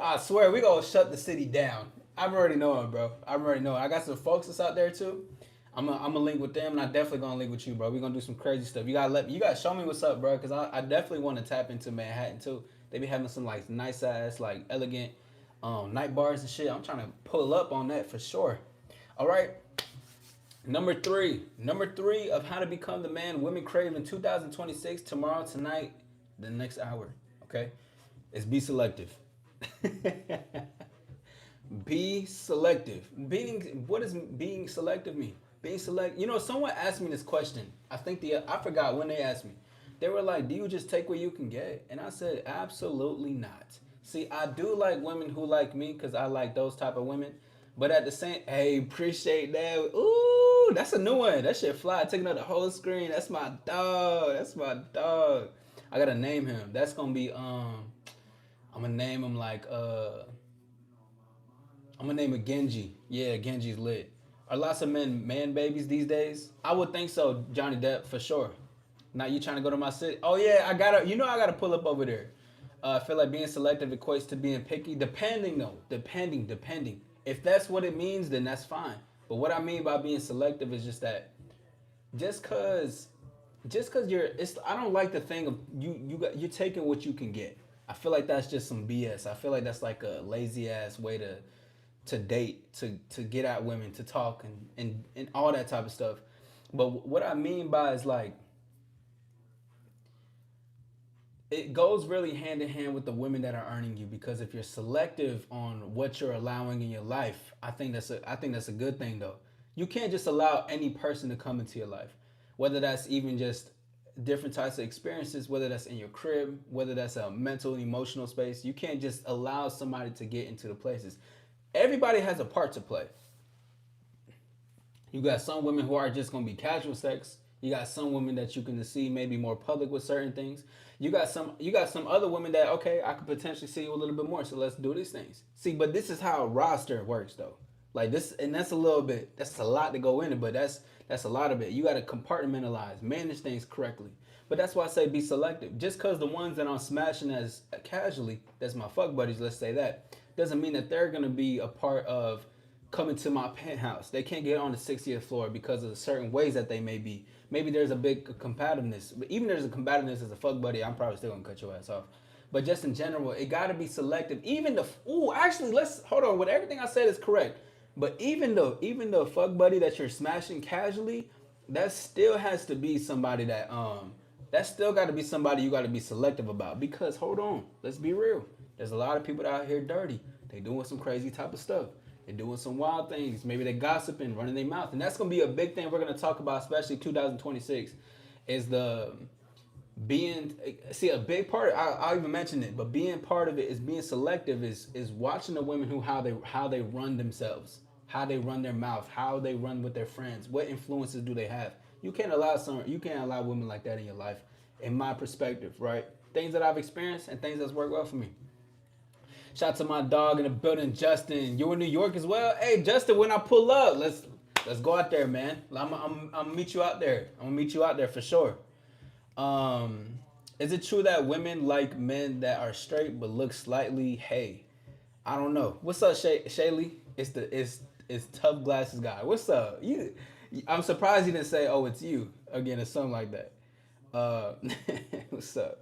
I swear, we gonna shut the city down. I'm already knowing, bro. I'm already knowing. I got some folks that's out there too. I'm a link with them, and I definitely gonna link with you, bro. We gonna do some crazy stuff. You gotta show me what's up, bro, because I definitely want to tap into Manhattan too. They be having some like nice ass, like elegant, night bars and shit. I'm trying to pull up on that for sure. All right. Number three of how to become the man women crave in 2026. Tomorrow, tonight, the next hour. Okay, is be selective. Be selective. Being what does being selective mean? Being select. You know, someone asked me this question. I forgot when they asked me. They were like, "Do you just take what you can get?" And I said, "Absolutely not." See, I do like women who like me because I like those type of women. But at the same, hey, appreciate that. Ooh, that's a new one. That shit fly. Taking up the whole screen. That's my dog. That's my dog. I gotta name him. That's gonna be I'm gonna name him like I'm gonna name it Genji. Yeah, Genji's lit. Are lots of men man babies these days? I would think so, Johnny Depp for sure. Now you trying to go to my city? Oh yeah, I gotta. You know I gotta pull up over there. I feel like being selective equates to being picky. Depending though, depending. If that's what it means, then that's fine. But what I mean by being selective is just that just cause you're it's I don't like the thing of you're taking what you can get. I feel like that's just some BS. I feel like that's like a lazy ass way to date, to get at women, to talk and all that type of stuff. But what I mean by is like it goes really hand in hand with the women that are earning you because if you're selective on what you're allowing in your life, I think that's a good thing though. You can't just allow any person to come into your life, whether that's even just different types of experiences, whether that's in your crib, whether that's a mental and emotional space. You can't just allow somebody to get into the places. Everybody has a part to play. You got some women who are just gonna be casual sex. You got some women that you can see maybe more public with certain things. You got some other women that okay, I could potentially see you a little bit more. So let's do these things. See, but this is how a roster works though. Like this, and that's a little bit. That's a lot to go into, but that's a lot of it. You got to compartmentalize, manage things correctly. But that's why I say be selective. Just because the ones that I'm smashing as casually, that's my fuck buddies. Let's say that doesn't mean that they're gonna be a part of coming to my penthouse. They can't get on the 60th floor because of certain ways that they may be. Maybe there's a big competitiveness. But even there's a competitiveness as a fuck buddy, I'm probably still gonna cut your ass off. But just in general, it gotta be selective. Even the actually let's hold on. What everything I said is correct. But even the fuck buddy that you're smashing casually, that still has to be somebody that still got to be somebody you got to be selective about because hold on, let's be real. There's a lot of people out here dirty. They doing some crazy type of stuff. They're doing some wild things. Maybe they gossiping, running their mouth, and that's gonna be a big thing we're gonna talk about, especially 2026. Is the being see a big part. I'll even mention it, but being part of it is being selective. Is watching the women who how they run themselves, how they run their mouth, how they run with their friends, what influences do they have. You can't allow women like that in your life, in my perspective, right? Things that I've experienced and things that's worked well for me. Shout out to my dog in the building, Justin. You in New York as well? Hey, Justin, when I pull up, let's go out there, man. I'm gonna meet you out there. I'm gonna meet you out there for sure. Um, is it true that women like men that are straight but look slightly? Hey, I don't know. What's up, Shaylee? It's tough glasses guy. What's up? I'm surprised you didn't say, "Oh, it's you" again or something like that. Uh, what's up?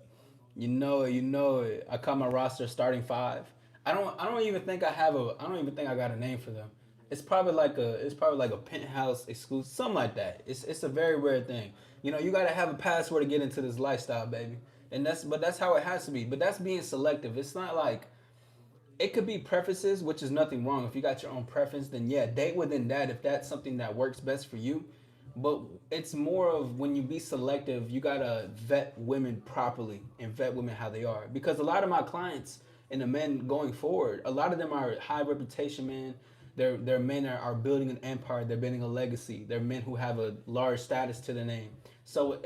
You know it. I call my roster starting five. I don't even think I don't even think I got a name for them. It's probably like a penthouse exclusive, something like that. It's a very rare thing. You know, you gotta have a password to get into this lifestyle, baby. And that's how it has to be. But that's being selective. It's not like it could be preferences, which is nothing wrong. If you got your own preference, then yeah, date within that if that's something that works best for you. But it's more of when you be selective, you gotta vet women properly and vet women how they are. Because a lot of my clients and the men going forward, a lot of them are high reputation men. They're men that are building an empire. They're building a legacy. They're men who have a large status to their name. So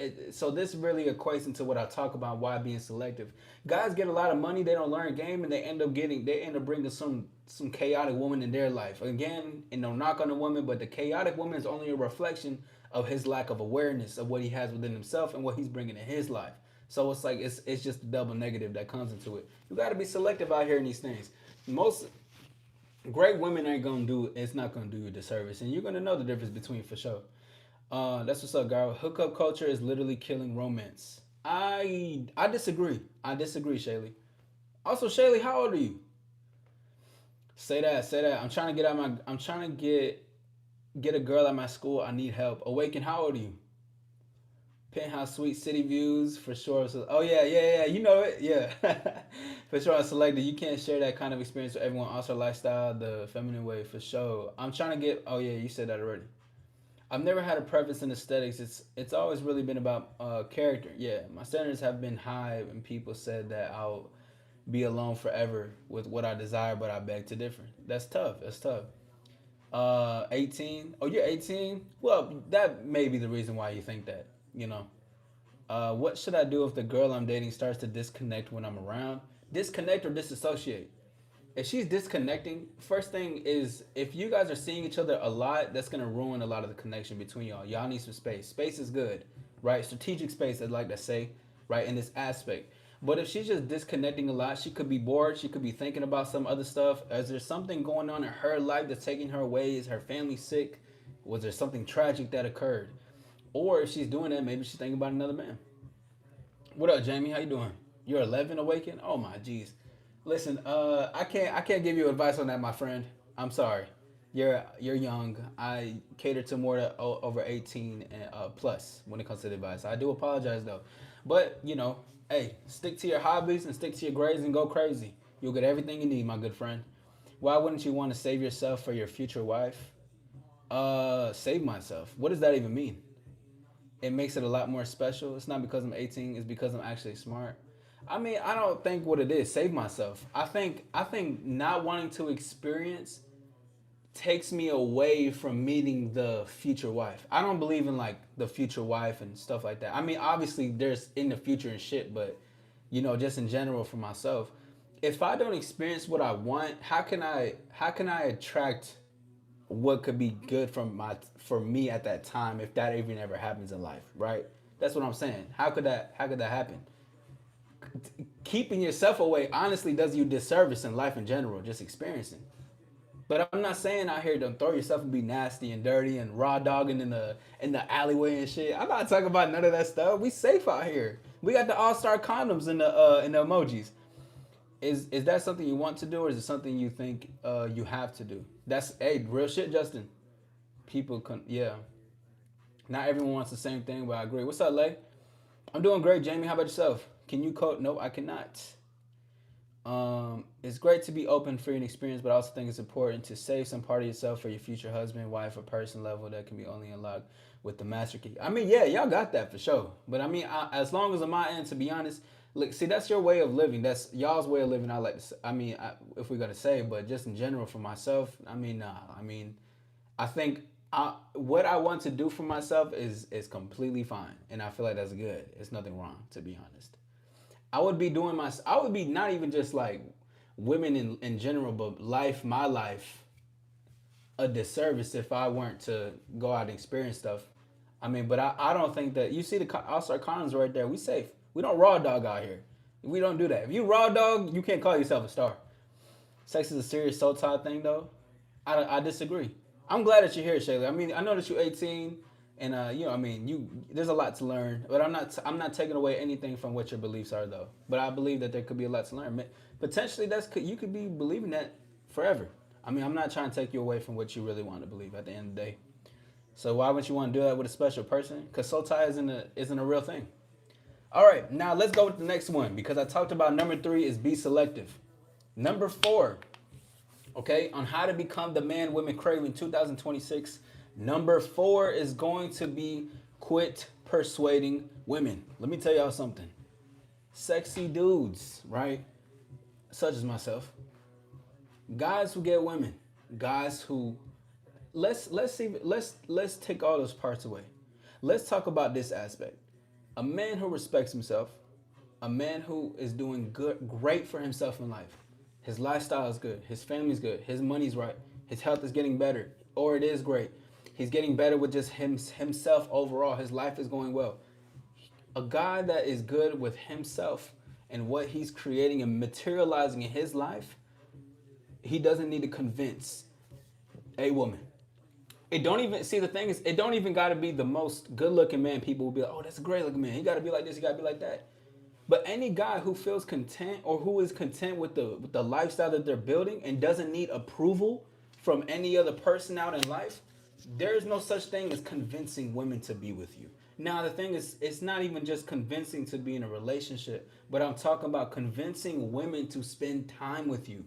this really equates into what I talk about why being selective. Guys get a lot of money, they don't learn game, and they end up bringing some chaotic woman in their life. Again, and no knock on the woman, but the chaotic woman is only a reflection of his lack of awareness of what he has within himself and what he's bringing in his life. So it's like it's just a double negative that comes into it. You got to be selective out here in these things. Most great women ain't gonna do it's not gonna do you a disservice, and you're gonna know the difference between for sure. That's what's up, girl. Hookup culture is literally killing romance. I disagree. I disagree, Shaylee. Also, Shaylee, how old are you? Say that. Say that. I'm trying to get out my. I'm trying to get a girl at my school. I need help. Awaken. How old are you? Penthouse suite, city views for sure. So, oh yeah, yeah, yeah. You know it, yeah. For sure, I selected. You can't share that kind of experience with everyone. Also, lifestyle, the feminine way, for sure. I'm trying to get. Oh yeah, you said that already. I've never had a preference in aesthetics. It's always really been about character. Yeah, my standards have been high, and people said that I'll be alone forever with what I desire, but I beg to differ. That's tough. That's tough. 18. Oh, you're 18. Well, that may be the reason why you think that. You know. What should I do if the girl I'm dating starts to disconnect when I'm around? Disconnect or disassociate? If she's disconnecting, first thing is if you guys are seeing each other a lot, that's gonna ruin a lot of the connection between y'all. Y'all need some space. Space is good, right? Strategic space, I'd like to say, right, in this aspect. But if she's just disconnecting a lot, she could be bored. She could be thinking about some other stuff. Is there something going on in her life that's taking her away? Is her family sick? Was there something tragic that occurred? Or if she's doing that, maybe she's thinking about another man. What up, Jamie? How you doing? You're 11 awakened? Oh my jeez. Listen, I can't give you advice on that, my friend. I'm sorry. You're young. I cater to more to over 18 and plus when it comes to the advice. I do apologize though, but you know, hey, stick to your hobbies and stick to your grades and go crazy. You'll get everything you need, my good friend. Why wouldn't you want to save yourself for your future wife? Save myself. What does that even mean? It makes it a lot more special. It's not because I'm 18, it's because I'm actually smart. I mean, I don't think what it is, save myself. I think not wanting to experience takes me away from meeting the future wife. I don't believe in like the future wife and stuff like that. I mean, obviously there's in the future and shit, but you know, just in general for myself, if I don't experience what I want, how can I attract what could be good for me at that time if that even ever happens in life, right? That's what I'm saying. How could that happen? Keeping yourself away honestly does you disservice in life in general, just experiencing. But I'm not saying out here don't throw yourself and be nasty and dirty and raw dogging in the alleyway and shit. I'm not talking about none of that stuff. We safe out here. We got the all-star condoms in the emojis. Is that something you want to do, or is it something you think you have to do? That's hey, real shit, Justin. People can yeah. Not everyone wants the same thing, but I agree. What's up, Lay? I'm doing great, Jamie. How about yourself? Can you code? No, I cannot. It's great to be open, free, and experienced, but I also think it's important to save some part of yourself for your future husband, wife, or person level that can be only unlocked with the master key. I mean, yeah, y'all got that for sure. But I mean, as long as on my end, to be honest, look, see, that's your way of living. That's y'all's way of living. I like to. I mean, if we're gonna say, but just in general for myself, I mean, nah. I mean, I think what I want to do for myself is completely fine, and I feel like that's good. It's nothing wrong, to be honest. I would be not even just like women in general, but my life, a disservice if I weren't to go out and experience stuff. I mean, but I don't think that you see the all-star condoms right there. We safe. We don't raw dog out here. We don't do that. If you raw dog, you can't call yourself a star. Sex is a serious soul tie thing, though. I disagree. I'm glad that you're here, Shayla. I mean, I know that you're 18, and you know, I mean, you there's a lot to learn, but I'm not taking away anything from what your beliefs are, though. But I believe that there could be a lot to learn. Potentially, you could be believing that forever. I mean, I'm not trying to take you away from what you really want to believe at the end of the day. So why would you want to do that with a special person? Because soul tie isn't a real thing. All right, now let's go with the next one because I talked about number 3 is be selective. Number 4, okay, on how to become the man women crave in 2026. Number 4 is going to be quit persuading women. Let me tell y'all something. Sexy dudes, right? Such as myself, guys who get women, guys who let's take all those parts away. Let's talk about this aspect. A man who respects himself, a man who is doing great for himself in life. His lifestyle is good, his family's good, his money's right, his health is getting better, or it is great. He's getting better with just himself overall. His life is going well. A guy that is good with himself and what he's creating and materializing in his life, he doesn't need to convince a woman. It don't even see the thing is it don't even gotta be the most good looking man. People will be like, oh, that's a great looking man. He gotta be like this, he gotta be like that. But any guy who feels content or who is content with the lifestyle that they're building and doesn't need approval from any other person out in life, there is no such thing as convincing women to be with you. Now the thing is, it's not even just convincing to be in a relationship, but I'm talking about convincing women to spend time with you.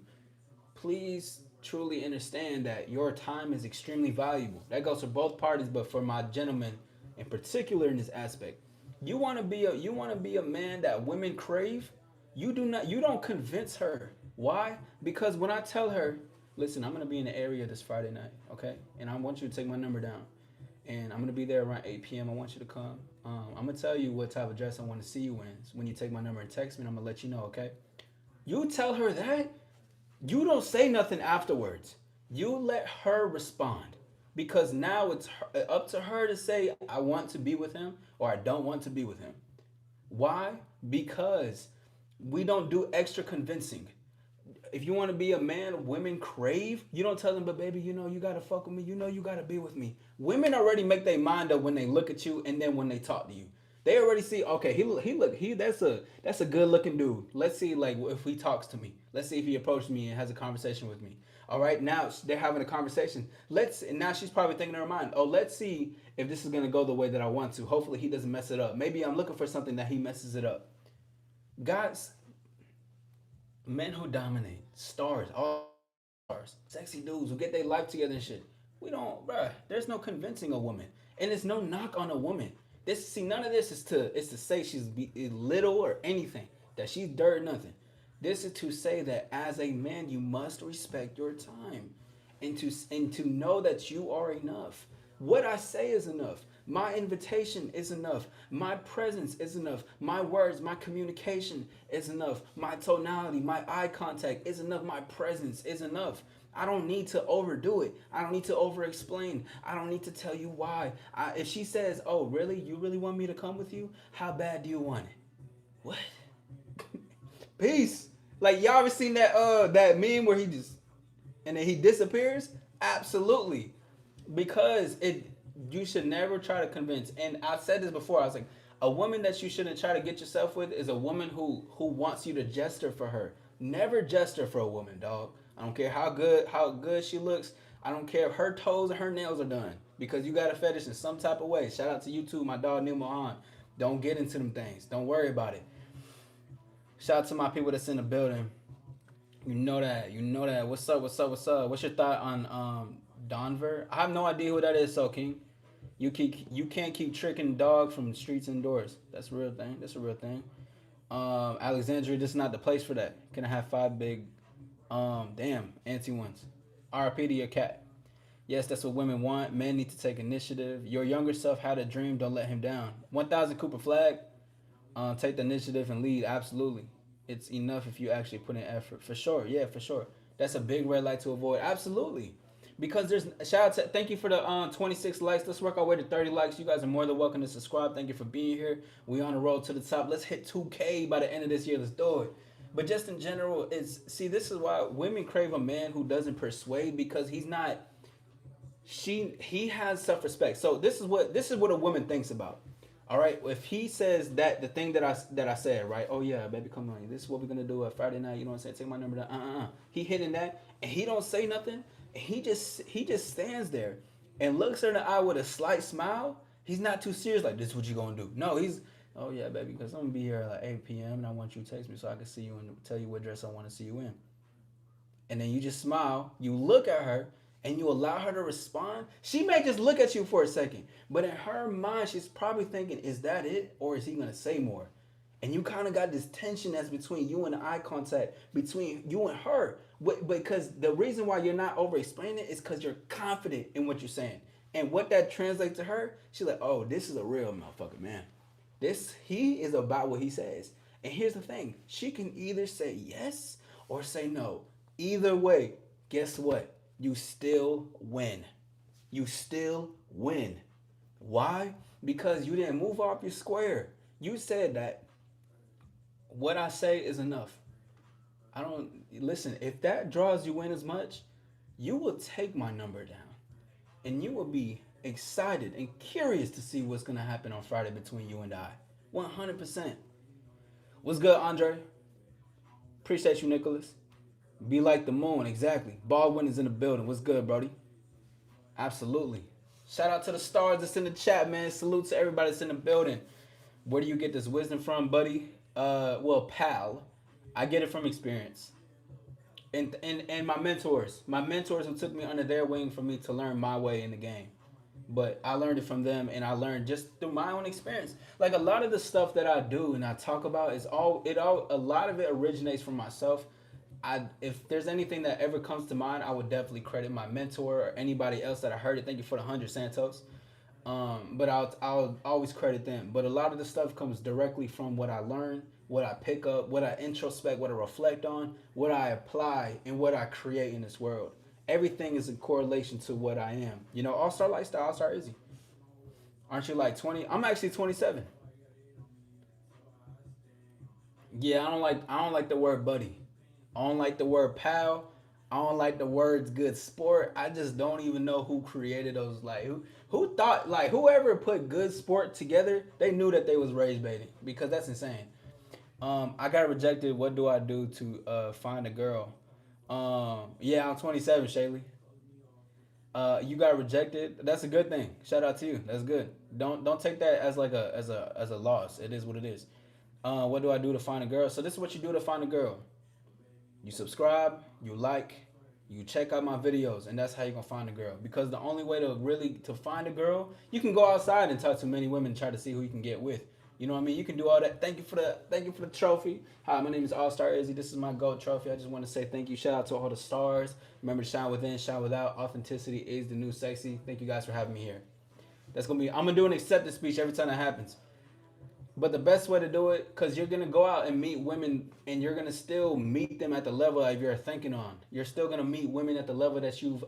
Please truly understand that your time is extremely valuable. That goes for both parties, but for my gentleman in particular in this aspect. You want to be a man that women crave. You don't convince her. Why? Because when I tell her, listen, I'm gonna be in the area this Friday night, okay? And I want you to take my number down. And I'm gonna be there around 8 p.m. I want you to come. I'm gonna tell you what type of dress I want to see you in. When you take my number and text me, I'm gonna let you know, okay? You tell her that, you don't say nothing afterwards. You let her respond because now it's up to her to say, I want to be with him or I don't want to be with him. Why? Because we don't do extra convincing. If you want to be a man women crave, you don't tell them, but baby, you gotta fuck with me. You gotta be with me. Women already make their mind up when they look at you and then when they talk to you. They already see, okay, he that's a good looking dude. Let's see like if he talks to me. Let's see if he approaches me and has a conversation with me. All right, now they're having a conversation. And now she's probably thinking in her mind, oh, let's see if this is gonna go the way that I want to. Hopefully he doesn't mess it up. Maybe I'm looking for something that he messes it up. Guys, men who dominate, stars, all stars, sexy dudes who get their life together and shit. We don't, bruh. There's no convincing a woman, and there's no knock on a woman. None of this is to say she's little or anything, that she's dirt, nothing. This is to say that as a man, you must respect your time, and to know that you are enough. What I say is enough. My invitation is enough. My presence is enough. My words, my communication is enough. My tonality, my eye contact is enough. My presence is enough. I don't need to overdo it. I don't need to over explain. I don't need to tell you why. If she says, oh, really? You really want me to come with you? How bad do you want it? What? Peace. Like y'all ever seen that meme where he just and then he disappears? Absolutely. Because it you should never try to convince. And I said this before. I was like, a woman that you shouldn't try to get yourself with is a woman who wants you to gesture for her. Never gesture for a woman, dog. I don't care how good she looks. I don't care if her toes and her nails are done. Because you got a fetish in some type of way. Shout out to you too, my dog Neil Mohan. Don't get into them things. Don't worry about it. Shout out to my people that's in the building. You know that. You know that. What's up? What's up? What's up? What's your thought on Donver? I have no idea who that is, so King. You can't keep tricking dogs from the streets indoors. That's a real thing. That's a real thing. Alexandria, this is not the place for that. Can I have five big damn antsy ones? RP to your cat. Yes, that's what women want. Men need to take initiative. Your younger self had a dream. Don't let him down. 1,000 Cooper flag. Take the initiative and lead. Absolutely. It's enough if you actually put in effort. For sure. Yeah, for sure. That's a big red light to avoid. Absolutely. Because there's shout out to thank you for the 26 likes. Let's work our way to 30 likes. You guys are more than welcome to subscribe. Thank you for being here. We on the road to the top. Let's hit 2K by the end of this year. Let's do it. But just in general, this is why women crave a man who doesn't persuade because he has self-respect. So this is what a woman thinks about. All right, if he says that the thing that I said, right? Oh yeah, baby, come on. This is what we're gonna do at Friday night. You know what I'm saying? Take my number down. He hitting that, and he don't say nothing. And he just stands there and looks her in the eye with a slight smile. He's not too serious. Like this is what you gonna do? No, he's oh yeah, baby, because I'm gonna be here at like 8 p.m. and I want you to text me so I can see you and tell you what dress I want to see you in. And then you just smile. You look at her and you allow her to respond, she may just look at you for a second. But in her mind, she's probably thinking, is that it? Or is he going to say more? And you kind of got this tension that's between you and the eye contact, between you and her. Because the reason why you're not over explaining it is because you're confident in what you're saying. And what that translates to her, she's like, oh, this is a real motherfucker, man. He is about what he says. And here's the thing. She can either say yes or say no. Either way, guess what? You still win. You still win. Why? Because you didn't move off your square. You said that what I say is enough. I don't listen. If that draws you in as much, you will take my number down, and you will be excited and curious to see what's gonna happen on Friday between you and I. 100%. What's good, Andre? Appreciate you, Nicholas. Be like the moon, exactly. Baldwin is in the building. What's good, Brody? Absolutely. Shout out to the stars that's in the chat, man. Salute to everybody that's in the building. Where do you get this wisdom from, buddy? Well, pal, I get it from experience. And my mentors who took me under their wing for me to learn my way in the game. But I learned it from them, and I learned just through my own experience. Like a lot of the stuff that I do and I talk about is all a lot of it originates from myself. If there's anything that ever comes to mind, I would definitely credit my mentor or anybody else that I heard it. Thank you for the 100 Santos. But I'll always credit them. But a lot of the stuff comes directly from what I learn, what I pick up, what I introspect, what I reflect on, what I apply, and what I create in this world. Everything is in correlation to what I am. You know, All Star Lifestyle, All Star Izzy. Aren't you like 20? I'm actually 27. Yeah, I don't like the word buddy. I don't like the word pal. I don't like the words good sport. I just don't even know who created those. Like who thought like whoever put good sport together, they knew that they was rage baiting because that's insane. I got rejected. What do I do to find a girl? Yeah, I'm 27, Shaylee. You got rejected. That's a good thing. Shout out to you. That's good. Don't take that as like a loss. It is what it is. What do I do to find a girl? So this is what you do to find a girl. You subscribe, you like, you check out my videos, and that's how you're gonna find a girl. Because the only way to really to find a girl, you can go outside and talk to many women and try to see who you can get with. You know what I mean? You can do all that. Thank you for the trophy. Hi, my name is All Star Izzy. This is my gold trophy. I just want to say thank you. Shout out to all the stars. Remember to shine within, shine without. Authenticity is the new sexy. Thank you guys for having me here. That's gonna be. I'm gonna do an acceptance speech every time that happens. But the best way to do it, because you're gonna go out and meet women, and you're gonna still meet them at the level of you're thinking on. You're still gonna meet women at the level that you're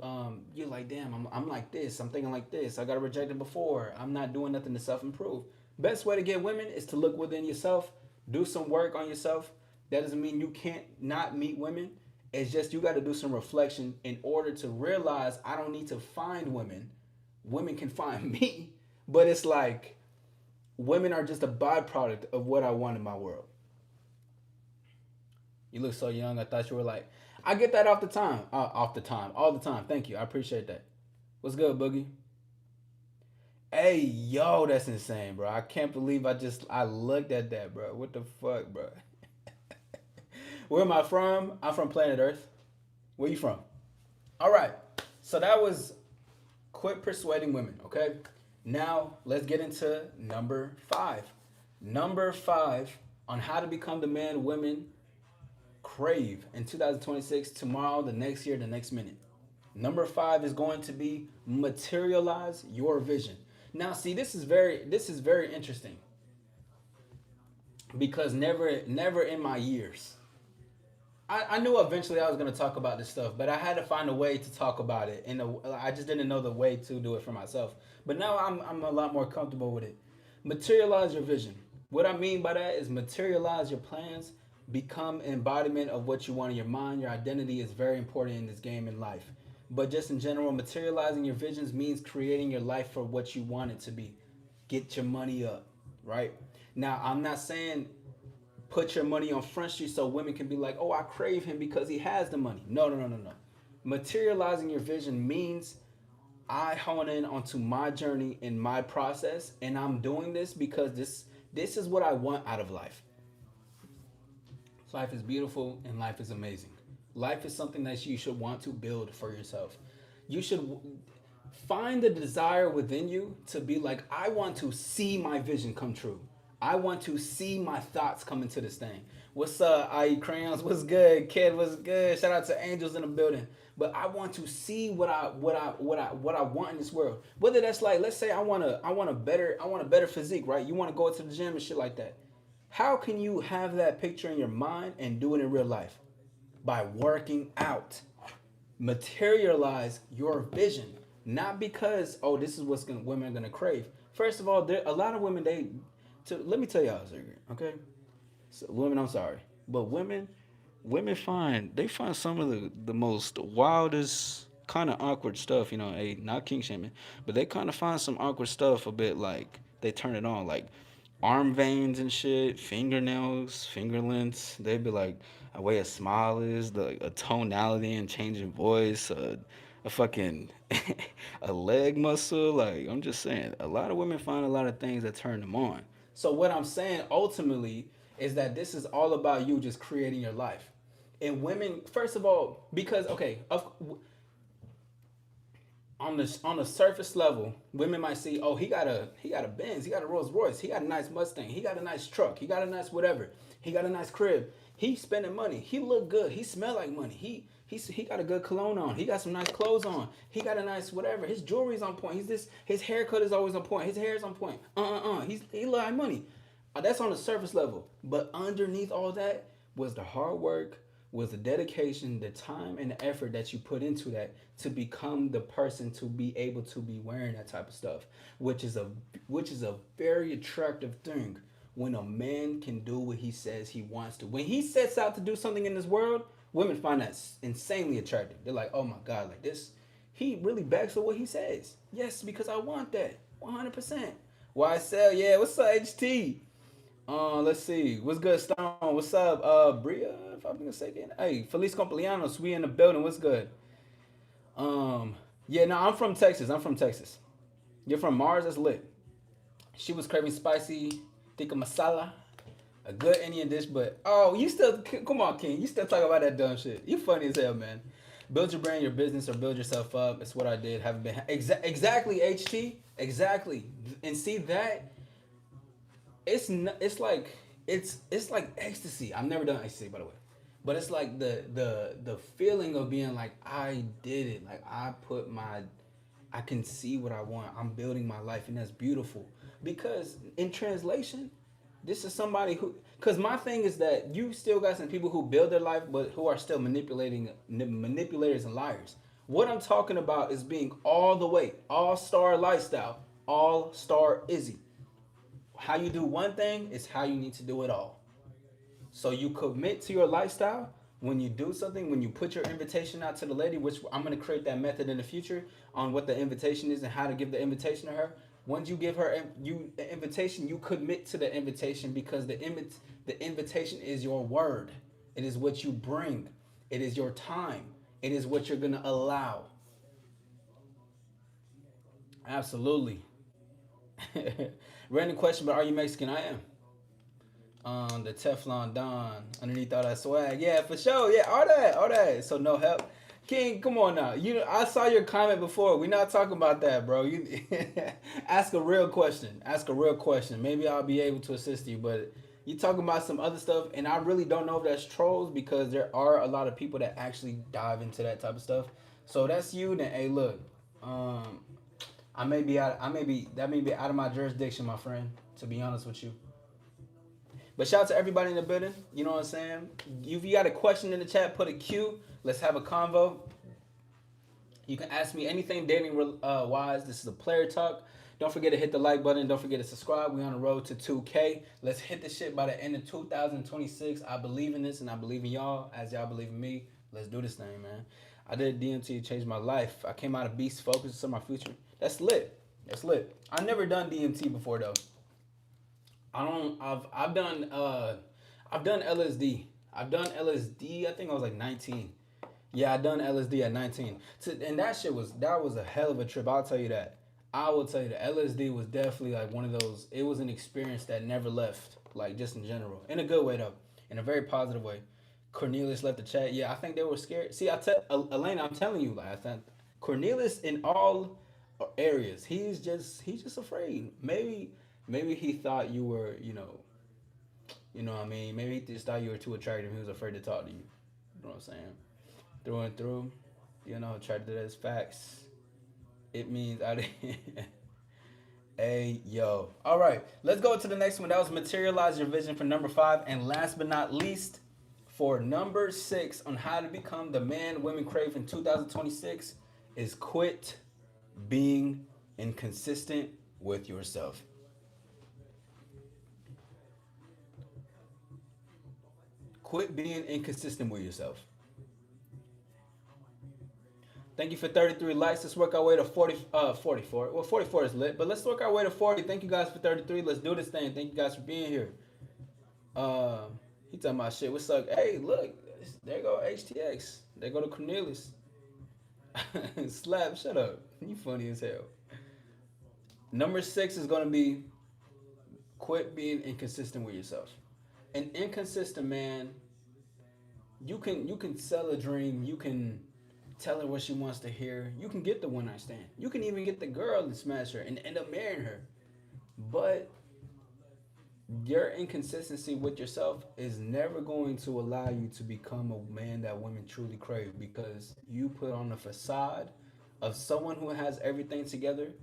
like, damn, I'm like this. I'm thinking like this. I got rejected before. I'm not doing nothing to self improve. Best way to get women is to look within yourself, do some work on yourself. That doesn't mean you can't not meet women. It's just you got to do some reflection in order to realize I don't need to find women. Women can find me, but it's like women are just a byproduct of what I want in my world. You look so young. I thought you were like, I get that off the time, all the time. Thank you. I appreciate that. What's good, Boogie? Hey, yo, that's insane, bro. I can't believe I looked at that, bro. What the fuck, bro? Where am I from? I'm from planet Earth. Where you from? All right. So that was quit persuading women, okay? Now let's get into number 5. Number 5 on how to become the man women crave in 2026, tomorrow, the next year, the next minute. Number 5 is going to be materialize your vision. Now, see, this is very interesting because never in my years, I knew eventually I was going to talk about this stuff, but I had to find a way to talk about it, and I just didn't know the way to do it for myself. But now I'm a lot more comfortable with it. Materialize your vision. What I mean by that is materialize your plans, become embodiment of what you want in your mind. Your identity is very important in this game in life. But just in general, materializing your visions means creating your life for what you want it to be. Get your money up, right? Now, I'm not saying put your money on Front Street so women can be like, oh, I crave him because he has the money. No, no, no, no, no. Materializing your vision means I hone in onto my journey and my process, and I'm doing this because this is what I want out of life. Life is beautiful and life is amazing. Life is something that you should want to build for yourself. You should find the desire within you to be like, I want to see my vision come true. I want to see my thoughts come into this thing. What's up, IE Crayons? What's good? Kid, what's good? Shout out to Angels in the building. But I want to see what I want in this world. Whether that's like, let's say I want a better physique, right? You want to go to the gym and shit like that. How can you have that picture in your mind and do it in real life? By working out. Materialize your vision. Not because, oh, this is what women are gonna crave. First of all, there a lot of women let me tell y'all a secret, okay? So, women, I'm sorry, but women find some of the most wildest kind of awkward stuff. Hey, not king shaming, but they kind of find some awkward stuff a bit like they turn it on, like arm veins and shit, fingernails, finger lengths. They'd be like, a way a smile is, a tonality and changing voice, a fucking a leg muscle. Like I'm just saying, a lot of women find a lot of things that turn them on. So what I'm saying ultimately is that this is all about you just creating your life. And women, first of all, because okay, on the surface level, women might see, oh, he got a Benz, he got a Rolls Royce, he got a nice Mustang, he got a nice truck, he got a nice whatever, he got a nice crib, he's spending money, he look good, he smell like money, he got a good cologne on, he got some nice clothes on, he got a nice whatever, his jewelry's on point, his haircut is always on point, his hair is on point, he look like money. That's on the surface level, but underneath all that was the hard work, was the dedication, the time, and the effort that you put into that to become the person to be able to be wearing that type of stuff, which is a very attractive thing when a man can do what he says he wants to. When he sets out to do something in this world, women find that insanely attractive. They're like, oh my god, like this, he really backs with what he says. Yes, because I want that, 100%. YSL, yeah, what's up, HT? Let's see. What's good, Stone? What's up, Bria? If I'm mistaken. Hey, Feliz Cumpleaños. We in the building. What's good? Yeah, no, I'm from Texas. I'm from Texas. You're from Mars. That's lit. She was craving spicy tikka masala, a good Indian dish. But oh, you still come on, King. You still talk about that dumb shit. You funny as hell, man. Build your brand, your business, or build yourself up. It's what I did. Haven't been exactly HT. Exactly. And see that it's like it's like ecstasy. I've never done ecstasy, by the way, but it's like the feeling of being like I did it. Like I can see what I want. I'm building my life, and that's beautiful. Because in translation, this is somebody who. Because my thing is that you still got some people who build their life, but who are still manipulators and liars. What I'm talking about is being all the way, all star lifestyle, all star Izzy. How you do one thing is how you need to do it all. So you commit to your lifestyle when you do something, when you put your invitation out to the lady, which I'm gonna create that method in the future on what the invitation is and how to give the invitation to her. Once you give her you an invitation, you commit to the invitation because the invitation is your word. It is what you bring. It is your time. It is what you're gonna allow. Absolutely. Random question, but are you Mexican? I am. The Teflon Don underneath all that swag. Yeah, for sure. Yeah, all that, all that. So no help. King, come on now. I saw your comment before. We're not talking about that, bro. You ask a real question. Ask a real question. Maybe I'll be able to assist you. But you talking about some other stuff, and I really don't know if that's trolls because there are a lot of people that actually dive into that type of stuff. So that's you. Then, hey, look, um, I may be out. I may be that may be out of my jurisdiction, my friend. To be honest with you. But shout out to everybody in the building. You know what I'm saying? If you got a question in the chat, put a Q. Let's have a convo. You can ask me anything dating wise. This is a player talk. Don't forget to hit the like button. Don't forget to subscribe. We're on the road to 2K. Let's hit the shit by the end of 2026. I believe in this and I believe in y'all as y'all believe in me. Let's do this thing, man. I did DMT to change my life. I came out of Beast Focus to my future. That's lit. That's lit. I never done DMT before though. I don't. I've done LSD. I've done LSD. I think I was like 19. Yeah, I done LSD at 19. And that was a hell of a trip. I'll tell you that. I will tell you that LSD was definitely like one of those. It was an experience that never left. Like just in general, in a good way though, in a very positive way. Cornelius left the chat. Yeah, I think they were scared. See, I tell Elena, I'm telling you, like I think Cornelius in all areas, he's just afraid. Maybe he thought you were, what I mean. Maybe he just thought you were too attractive. He was afraid to talk to you. You know what I'm saying? Through and through, attracted as facts. It means I didn't. Hey yo. All right, let's go to the next one. That was materialize your vision for number 5, and last but not least, for number 6 on how to become the man women crave in 2026 is quit being inconsistent with yourself. Quit being inconsistent with yourself. Thank you for 33 likes. Let's work our way to 44. Well, 44 is lit, but let's work our way to 40. Thank you guys for 33. Let's do this thing. Thank you guys for being here. Uh, he talking about shit. What's up? Hey, look, there go HTX. There go to Cornelius. Slap, shut up. You funny as hell. Number six is gonna be quit being inconsistent with yourself. An inconsistent man, you can sell a dream, you can tell her what she wants to hear, you can get the one night stand, you can even get the girl and smash her and end up marrying her. But your inconsistency with yourself is never going to allow you to become a man that women truly crave, because you put on a facade of someone who has everything together,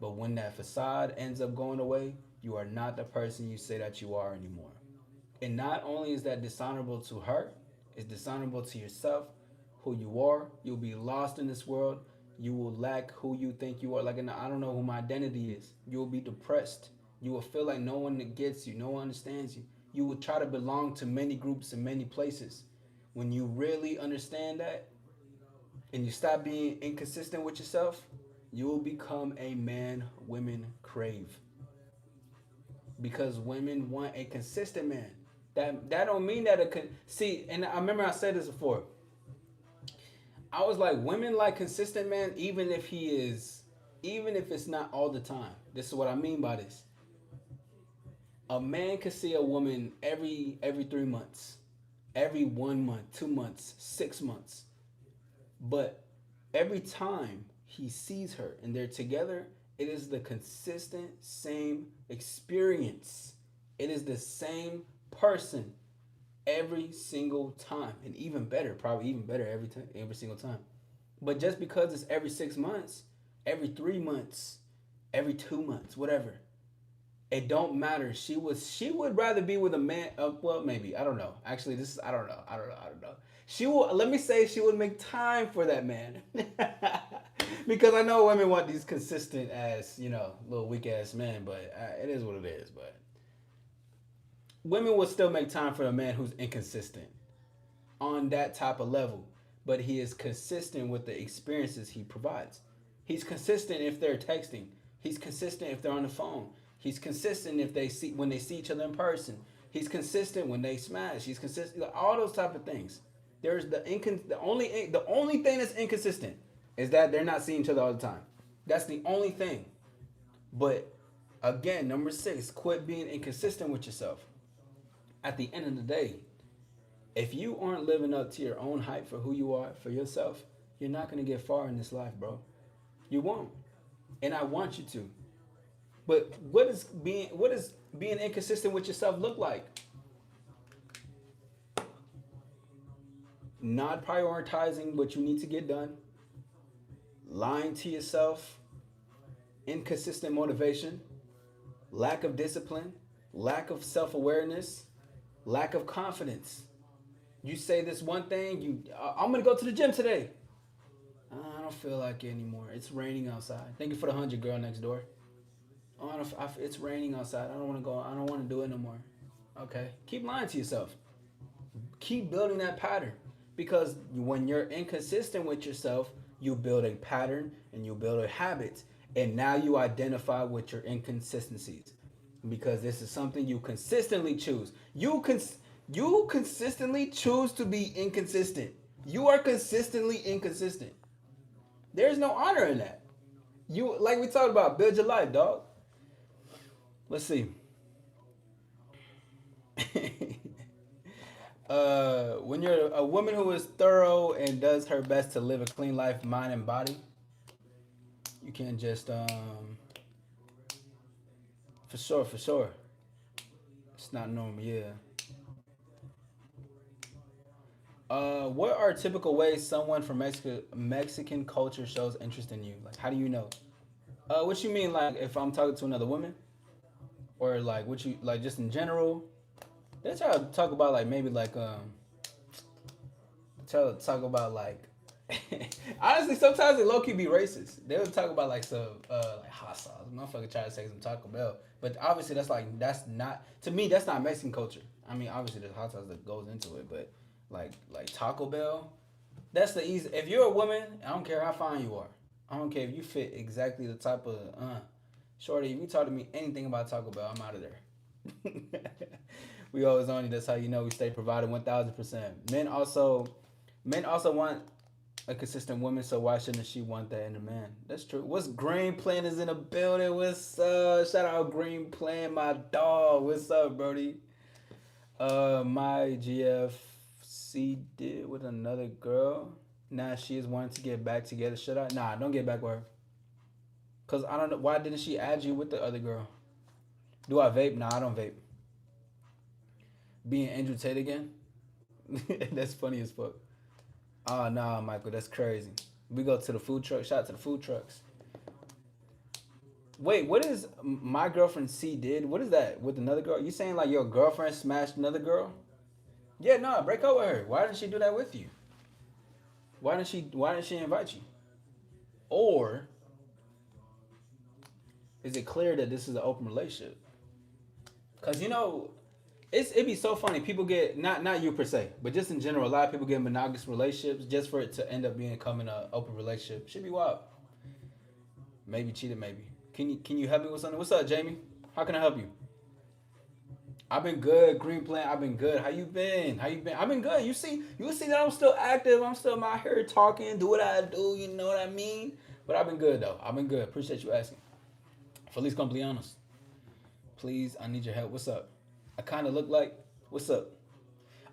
but when that facade ends up going away, you are not the person you say that you are anymore. And not only is that dishonorable to her, it's dishonorable to yourself, who you are. You'll be lost in this world. You will lack who you think you are. Like, I don't know who my identity is. You will be depressed. You will feel like no one gets you, no one understands you. You will try to belong to many groups and many places. When you really understand that and you stop being inconsistent with yourself, you will become a man women crave, because women want a consistent man. That don't mean that see. And I remember I said this before. I was like, women like consistent man, even if it's not all the time. This is what I mean by this. A man can see a woman every 3 months, every 1 month, 2 months, 6 months, but every time he sees her and they're together, it is the consistent same experience. It is the same person every single time, and even better, probably even better every time, every single time. But just because it's every 6 months, every 3 months, every 2 months, whatever, it don't matter. She would rather be with a man. Well, maybe I don't know. Actually, this is I don't know. She will. Let me say she would make time for that man, because I know women want these consistent ass, little weak ass men. But it is what it is. But women will still make time for a man who's inconsistent on that type of level, but he is consistent with the experiences he provides. He's consistent if they're texting. He's consistent if they're on the phone. He's consistent if they see when they see each other in person. He's consistent when they smash. He's consistent, like, all those type of things. There's the only thing that's inconsistent is that they're not seeing each other all the time. That's the only thing. But again, number six, quit being inconsistent with yourself. At the end of the day, if you aren't living up to your own hype for who you are for yourself, you're not gonna get far in this life, bro. You won't. And I want you to. But what does being inconsistent with yourself look like? Not prioritizing what you need to get done, lying to yourself, inconsistent motivation, lack of discipline, lack of self-awareness, lack of confidence. You say this one thing, I'm gonna go to the gym today. I don't feel like it anymore. It's raining outside. Thank you for the 100, girl next door. Oh, it's raining outside. I don't want to go. I don't want to do it no more. Okay, keep lying to yourself. Keep building that pattern, because when you're inconsistent with yourself, you build a pattern and you build a habit, and now you identify with your inconsistencies, because this is something you consistently choose. You consistently choose to be inconsistent. You are consistently inconsistent. There's no honor in that. You, like we talked about, build your life, dog. Let's see. When you're a woman who is thorough and does her best to live a clean life, mind and body, you can't just for sure. It's not normal, yeah. What are typical ways someone from Mexican culture shows interest in you? Like, how do you know? What you mean, like if I'm talking to another woman, or like what you like just in general? They try to talk about like maybe like try to talk about like honestly sometimes they low key be racist. They would talk about like some like hot sauce. Motherfucker try to say some Taco Bell, but obviously that's not, to me, that's not Mexican culture. I mean, obviously there's hot sauce that goes into it, but like Taco Bell, that's the easy. If you're a woman, I don't care how fine you are. I don't care if you fit exactly the type of shorty. If you talk to me anything about Taco Bell, I'm out of there. We always on you. That's how you know we stay provided 1,000%. Men also want a consistent woman, so why shouldn't she want that in a man? That's true. What's Green Plan is in the building? What's up? Shout out Green Plan, my dog. What's up, Brody? My GFC did with another girl. Now she is wanting to get back together. Should I? Nah, don't get back with her. Cause I don't know why didn't she add you with the other girl? Do I vape? Nah, I don't vape. Being Andrew Tate again? That's funny as fuck. Oh nah, Michael, that's crazy. We go to the food truck. Shout out to the food trucks. Wait, what is my girlfriend C did? What is that with another girl? You saying like your girlfriend smashed another girl? Yeah, no, break up with her. Why didn't she do that with you? Why didn't she invite you? Or is it clear that this is an open relationship? Cause it'd be so funny. People get not you per se, but just in general, a lot of people get monogamous relationships just for it to end up becoming an open relationship. Should be wild. Maybe cheated, maybe. Can you help me with something? What's up, Jamie? How can I help you? I've been good, Green Plant. I've been good. How you been? How you been? I've been good. You see that I'm still active. I'm still out here talking, do what I do. You know what I mean? But I've been good though. I've been good. Appreciate you asking. Feliz cumpleaños. Please, I need your help. What's up? I kind of look like. What's up?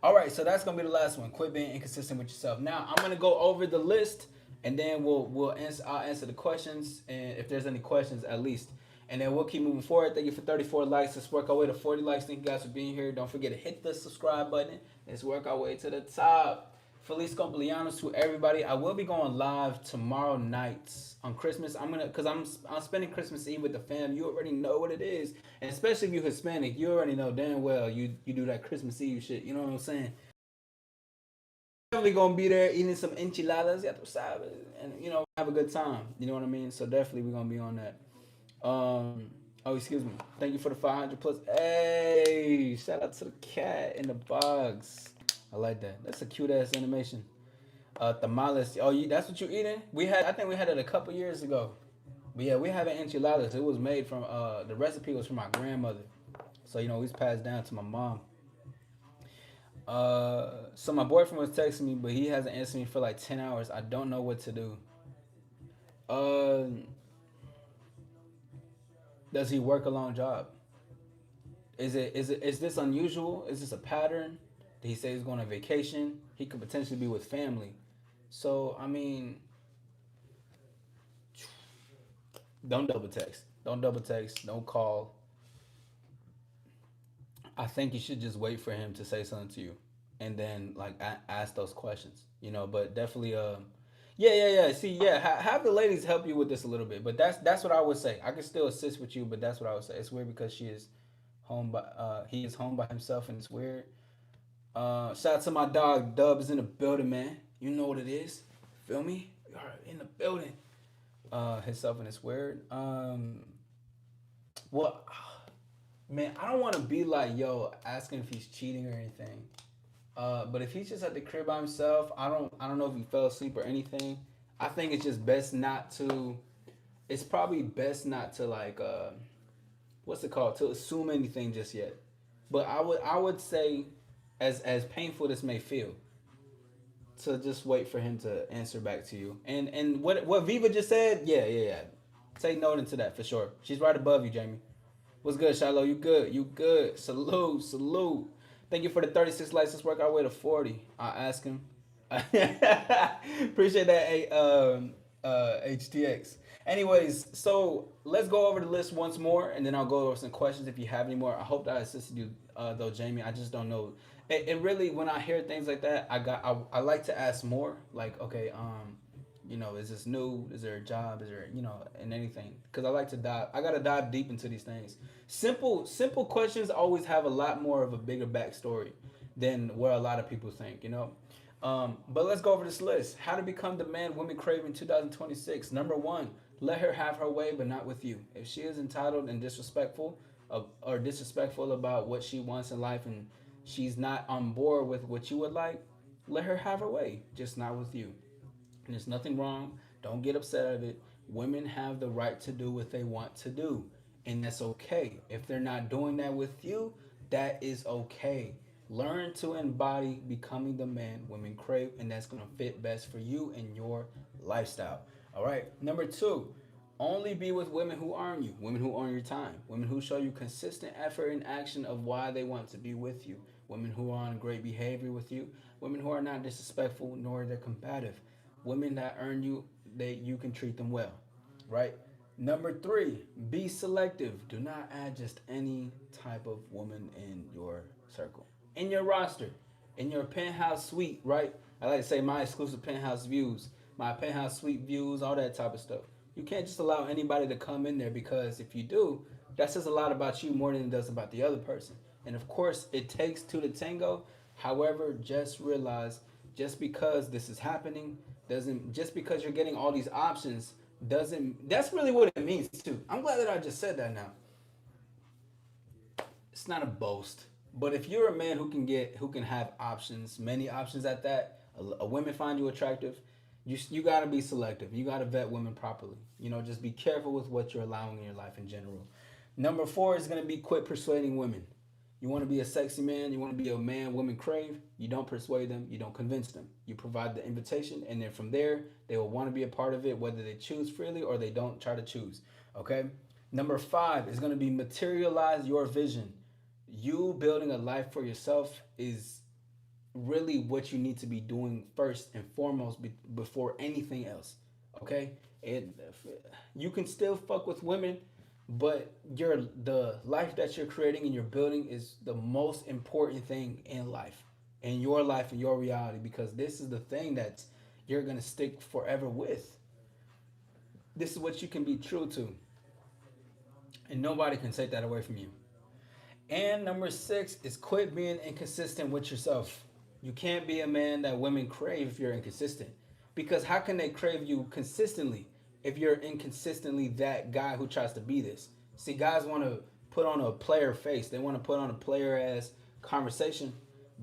All right, so that's gonna be the last one. Quit being inconsistent with yourself. Now I'm gonna go over the list, and then I'll answer the questions, and if there's any questions, at least, and then we'll keep moving forward. Thank you for 34 likes. Let's work our way to 40 likes. Thank you guys for being here. Don't forget to hit the subscribe button. Let's work our way to the top. Feliz cumpleaños to everybody. I will be going live tomorrow night on Christmas. Cause I'm spending Christmas Eve with the fam. You already know what it is, and especially if you're Hispanic, you already know damn well you do that Christmas Eve shit. You know what I'm saying? Definitely gonna be there eating some enchiladas, ya tu sabes, and have a good time. You know what I mean? So definitely we're gonna be on that. Oh, excuse me. Thank you for the 500 plus. Hey, shout out to the cat in the box. I like that. That's a cute ass animation. Tamales. Oh, that's what you eating? I think we had it a couple years ago. But yeah, we have an enchiladas. It was made from. The recipe was from my grandmother. So it was passed down to my mom. So my boyfriend was texting me, but he hasn't answered me for like 10 hours. I don't know what to do. Uh, does he work a long job? Is this unusual? Is this a pattern? Did he say he's going on vacation? He could potentially be with family. So I mean, don't double text. Don't double text. Don't call. I think you should just wait for him to say something to you, and then like ask those questions. But definitely, yeah, yeah, yeah. See, yeah, have the ladies help you with this a little bit. But that's what I would say. I can still assist with you, but that's what I would say. It's weird because he is home by himself, and it's weird. Shout out to my dog Dubs in the building, man. You know what it is. Feel me? We are in the building. Himself and it's weird. Well, man, I don't want to be like, yo, asking if he's cheating or anything. But if he's just at the crib by himself, I don't know if he fell asleep or anything. I think it's just best not to. It's probably best not to like, what's it called? To assume anything just yet. But I would say, as painful this may feel, to just wait for him to answer back to you. And what Viva just said, yeah, yeah, yeah. Take note into that for sure. She's right above you, Jamie. What's good, Shiloh? You good? You good? Salute, salute. Thank you for the 36 likes. Let's work our way to 40. I'll ask him. Appreciate that, HTX. Anyways, so let's go over the list once more, and then I'll go over some questions if you have any more. I hope that I assisted you, though, Jamie. I just don't know. It really, when I hear things like that, I like to ask more. Like, okay, is this new? Is there a job? Is there, and anything? Because I like to dive. I gotta dive deep into these things. Simple questions always have a lot more of a bigger backstory than where a lot of people think. But let's go over this list. How to become the man women crave in 2026. Number one, let her have her way, but not with you. If she is entitled and disrespectful, or disrespectful about what she wants in life, and she's not on board with what you would like, let her have her way, just not with you. And there's nothing wrong. Don't get upset at it. Women have the right to do what they want to do, and that's okay. If they're not doing that with you, that is okay. Learn to embody becoming the man women crave, and that's going to fit best for you and your lifestyle. All right. Number two, only be with women who earn you, women who earn your time, women who show you consistent effort and action of why they want to be with you, women who are on great behavior with you, women who are not disrespectful nor they're combative, women that earn you, that you can treat them well, right? Number three, be selective. Do not add just any type of woman in your circle, in your roster, in your penthouse suite, right? I like to say my exclusive penthouse views, my penthouse suite views, all that type of stuff. You can't just allow anybody to come in there because if you do, that says a lot about you more than it does about the other person. And of course, it takes two to tango. However, just realize just because this is happening doesn't just because you're getting all these options doesn't that's really what it means too. I'm glad that I just said that now. It's not a boast, but if you're a man who can have options, many options at that, a women find you attractive, you got to be selective. You got to vet women properly. You know, just be careful with what you're allowing in your life in general. Number four is going to be quit persuading women. You want to be a sexy man, you want to be a man women crave, you don't persuade them, you don't convince them. You provide the invitation, and then from there, they will want to be a part of it, whether they choose freely or they don't try to choose. Okay? Number five is going to be materialize your vision. You building a life for yourself is really what you need to be doing first and foremost before anything else. Okay, and you can still fuck with women, but the life that you're creating and you're building is the most important thing in your life and your reality, because this is the thing that you're gonna stick forever with. This is what you can be true to, and nobody can take that away from you. And number six is quit being inconsistent with yourself. You can't be a man that women crave if you're inconsistent. Because how can they crave you consistently if you're inconsistently that guy who tries to be this? See, guys want to put on a player face. They want to put on a player ass conversation,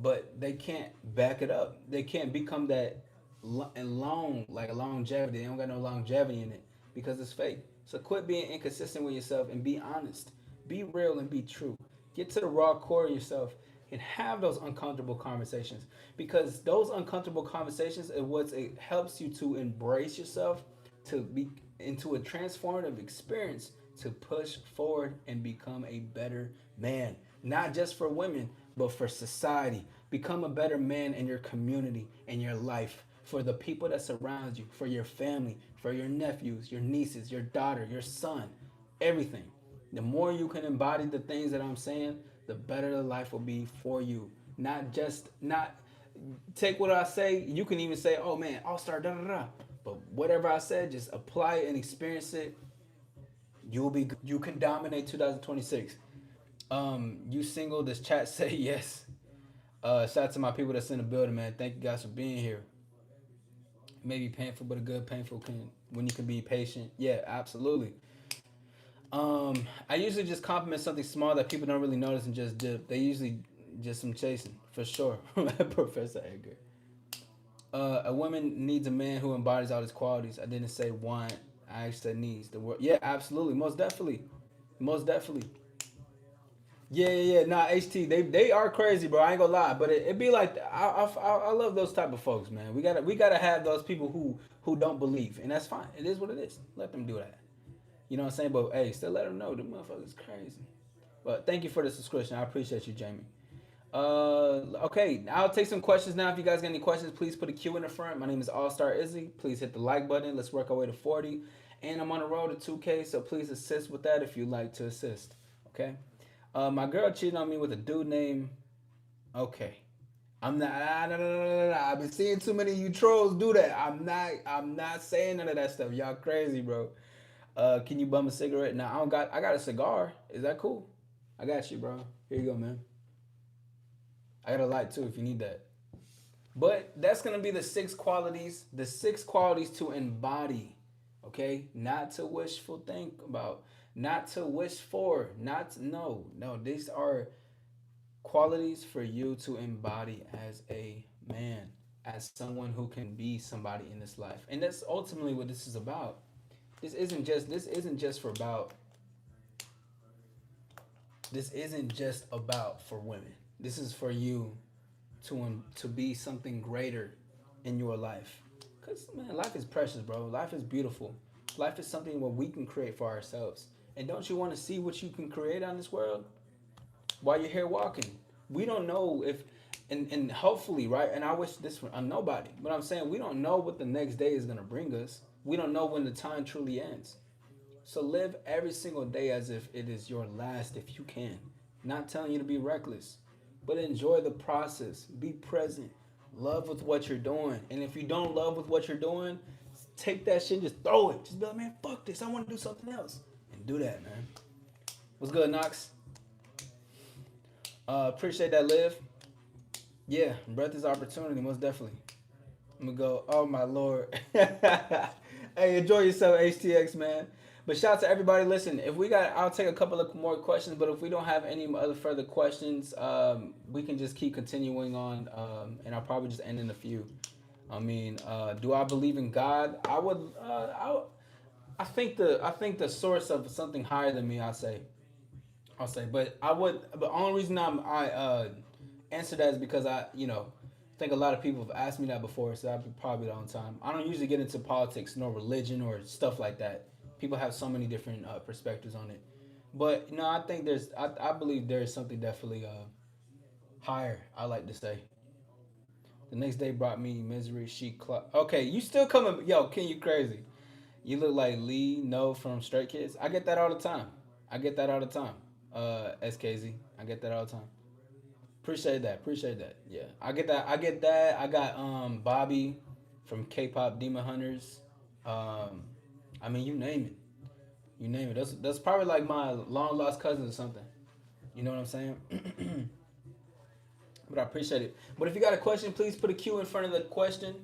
but they can't back it up. They can't become that long, like a longevity. They don't got no longevity in it because it's fake. So quit being inconsistent with yourself and be honest. Be real and be true. Get to the raw core of yourself and have those uncomfortable conversations, because those uncomfortable conversations are what it helps you to embrace yourself, to be into a transformative experience, to push forward and become a better man, not just for women but for society. Become a better man in your community, in your life, for the people that surround you, for your family, for your nephews, your nieces, your daughter, your son, everything. The more you can embody the things that I'm saying, the better the life will be for you. Not take what I say. You can even say, "Oh man, All Star da da da." But whatever I said, just apply it and experience it. You can dominate 2026. You single? This chat say yes. Shout out to my people that's in the building, man. Thank you guys for being here. Maybe painful, but a good painful can when you can be patient. Yeah, absolutely. I usually just compliment something small that people don't really notice and just dip. They usually just some chasing for sure. Professor Edgar. A woman needs a man who embodies all these qualities. I didn't say want. I actually said needs. The word. Yeah, absolutely. Most definitely. Most definitely. Yeah, yeah, yeah. Nah, HT, they are crazy, bro. I ain't gonna lie, but it be like I love those type of folks, man. We gotta have those people who don't believe, and that's fine. It is what it is. Let them do that. You know what I'm saying? But hey, still let them know the motherfucker's crazy. But thank you for the subscription. I appreciate you, Jamie. Okay, I'll take some questions now. If you guys got any questions, please put a Q in the front. My name is All Star Izzy. Please hit the like button. Let's work our way to 40. And I'm on the road to 2K, so please assist with that if you'd like to assist. Okay. My girl cheated on me with a dude named. Okay. I'm not. No, no, no, no, no. I've been seeing too many of you trolls do that. I'm not. I'm not saying none of that stuff. Y'all crazy, bro. Can you bum a cigarette? Now I don't got. I got a cigar. Is that cool? I got you, bro. Here you go, man. I got a light too if you need that. But that's gonna be the six qualities. The six qualities to embody. Okay, not to wishful think about. Not to wish for. Not to, no, no. These are qualities for you to embody as a man, as someone who can be somebody in this life, and that's ultimately what this is about. This isn't just for about. This isn't just about for women. This is for you to be something greater in your life. Cause man, life is precious, bro. Life is beautiful. Life is something what we can create for ourselves. And don't you want to see what you can create on this world while you're here walking? We don't know if, and hopefully, right? And I wish this for nobody, but I'm saying we don't know what the next day is gonna bring us. We don't know when the time truly ends. So live every single day as if it is your last if you can. Not telling you to be reckless, but enjoy the process. Be present. Love with what you're doing. And if you don't love with what you're doing, take that shit and just throw it. Just be like, man, fuck this. I want to do something else. And do that, man. What's good, Knox? Appreciate that, Liv. Yeah, breath is opportunity, most definitely. I'm gonna go. Oh my lord. Hey, enjoy yourself, HTX man. But shout out to everybody. Listen, if we got, I'll take a couple of more questions. But if we don't have any other further questions, we can just keep continuing on, and I'll probably just end in a few. I mean, do I believe in God? I would. I think the source of something higher than me. I'll say, but I would. The only reason I answer that is because I think a lot of people have asked me that before, so that'd be probably the only time. I don't usually get into politics nor religion or stuff like that. People have so many different perspectives on it, but I think I believe there is something definitely higher. I like to say. The next day brought me misery. Okay, you still coming? Yo, Ken, you crazy? You look like Lee No from Straight Kids. I get that all the time. I get that all the time. SKZ. I get that all the time. Appreciate that. Appreciate that. Yeah, I get that. I get that. I got Bobby from K-pop Demon Hunters. Um, I mean, you name it. You name it. That's probably like my long lost cousin or something. You know what I'm saying? But I appreciate it. But if you got a question, please put a Q in front of the question.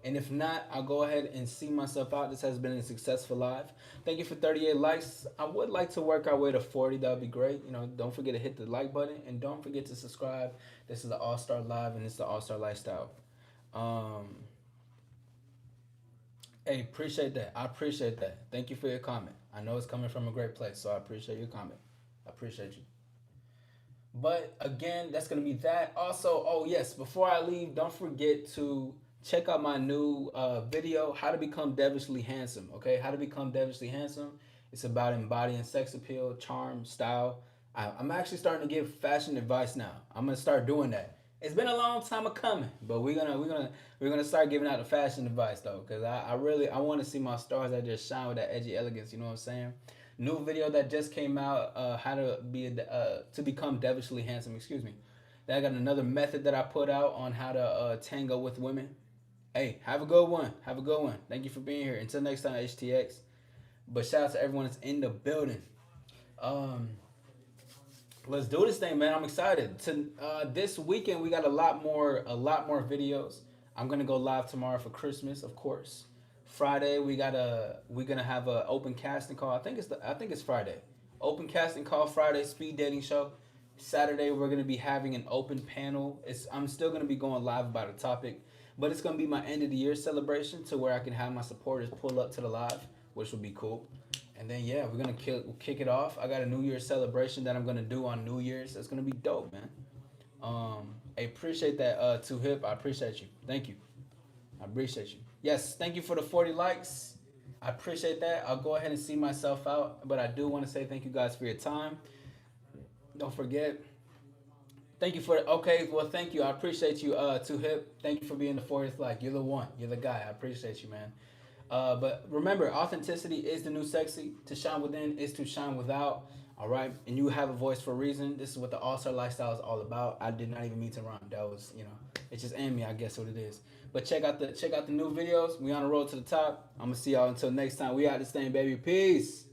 And if not, I'll go ahead and see myself out. This has been a successful live. Thank you for 38 likes. I would like to work our way to 40. That would be great. Don't forget to hit the like button and don't forget to subscribe. This is the All Star Live and it's the All Star Lifestyle. Um, hey, appreciate that. I appreciate that. Thank you for your comment. I know it's coming from a great place, so I appreciate your comment. I appreciate you. But again, that's gonna be that. Also, oh yes, before I leave, don't forget to check out my new video, How to Become Devilishly Handsome. Okay, How to Become Devilishly Handsome. It's about embodying sex appeal, charm, style. I'm actually starting to give fashion advice now. I'm gonna start doing that. It's been a long time of coming, but we're gonna start giving out the fashion advice though, because I really I want to see my stars that just shine with that edgy elegance. You know what I'm saying? New video that just came out, how to become devilishly handsome. Excuse me. Then I got another method that I put out on how to tango with women. Hey, have a good one. Have a good one. Thank you for being here. Until next time, HTX. But shout out to everyone that's in the building. Um, let's do this thing, man. I'm excited. This weekend we got a lot more videos. I'm gonna go live tomorrow for Christmas, of course. Friday we're gonna have a open casting call. I think it's Friday. Open casting call Friday, speed dating show. Saturday we're gonna be having an open panel. I'm still gonna be going live about a topic, but it's gonna be my end of the year celebration to where I can have my supporters pull up to the live, which will be cool. And then yeah, we're gonna kick it off. I got a New Year's celebration that I'm gonna do on New Year's. It's gonna be dope, man. I appreciate that. Too hip. I appreciate you. Thank you. I appreciate you. Yes, thank you for the 40 likes. I appreciate that. I'll go ahead and see myself out, but I do want to say thank you guys for your time. Don't forget. Thank you for okay. Well, thank you. I appreciate you. Too hip. Thank you for being the 40th like. You're the one. You're the guy. I appreciate you, man. But remember, authenticity is the new sexy. To shine within is to shine without. All right, and you have a voice for a reason. This is what the All Star Lifestyle is all about. I did not even mean to rhyme. That was, it's just in me. I guess what it is. But check out the new videos. We on the road to the top. I'm gonna see y'all until next time. We out this thing, baby. Peace.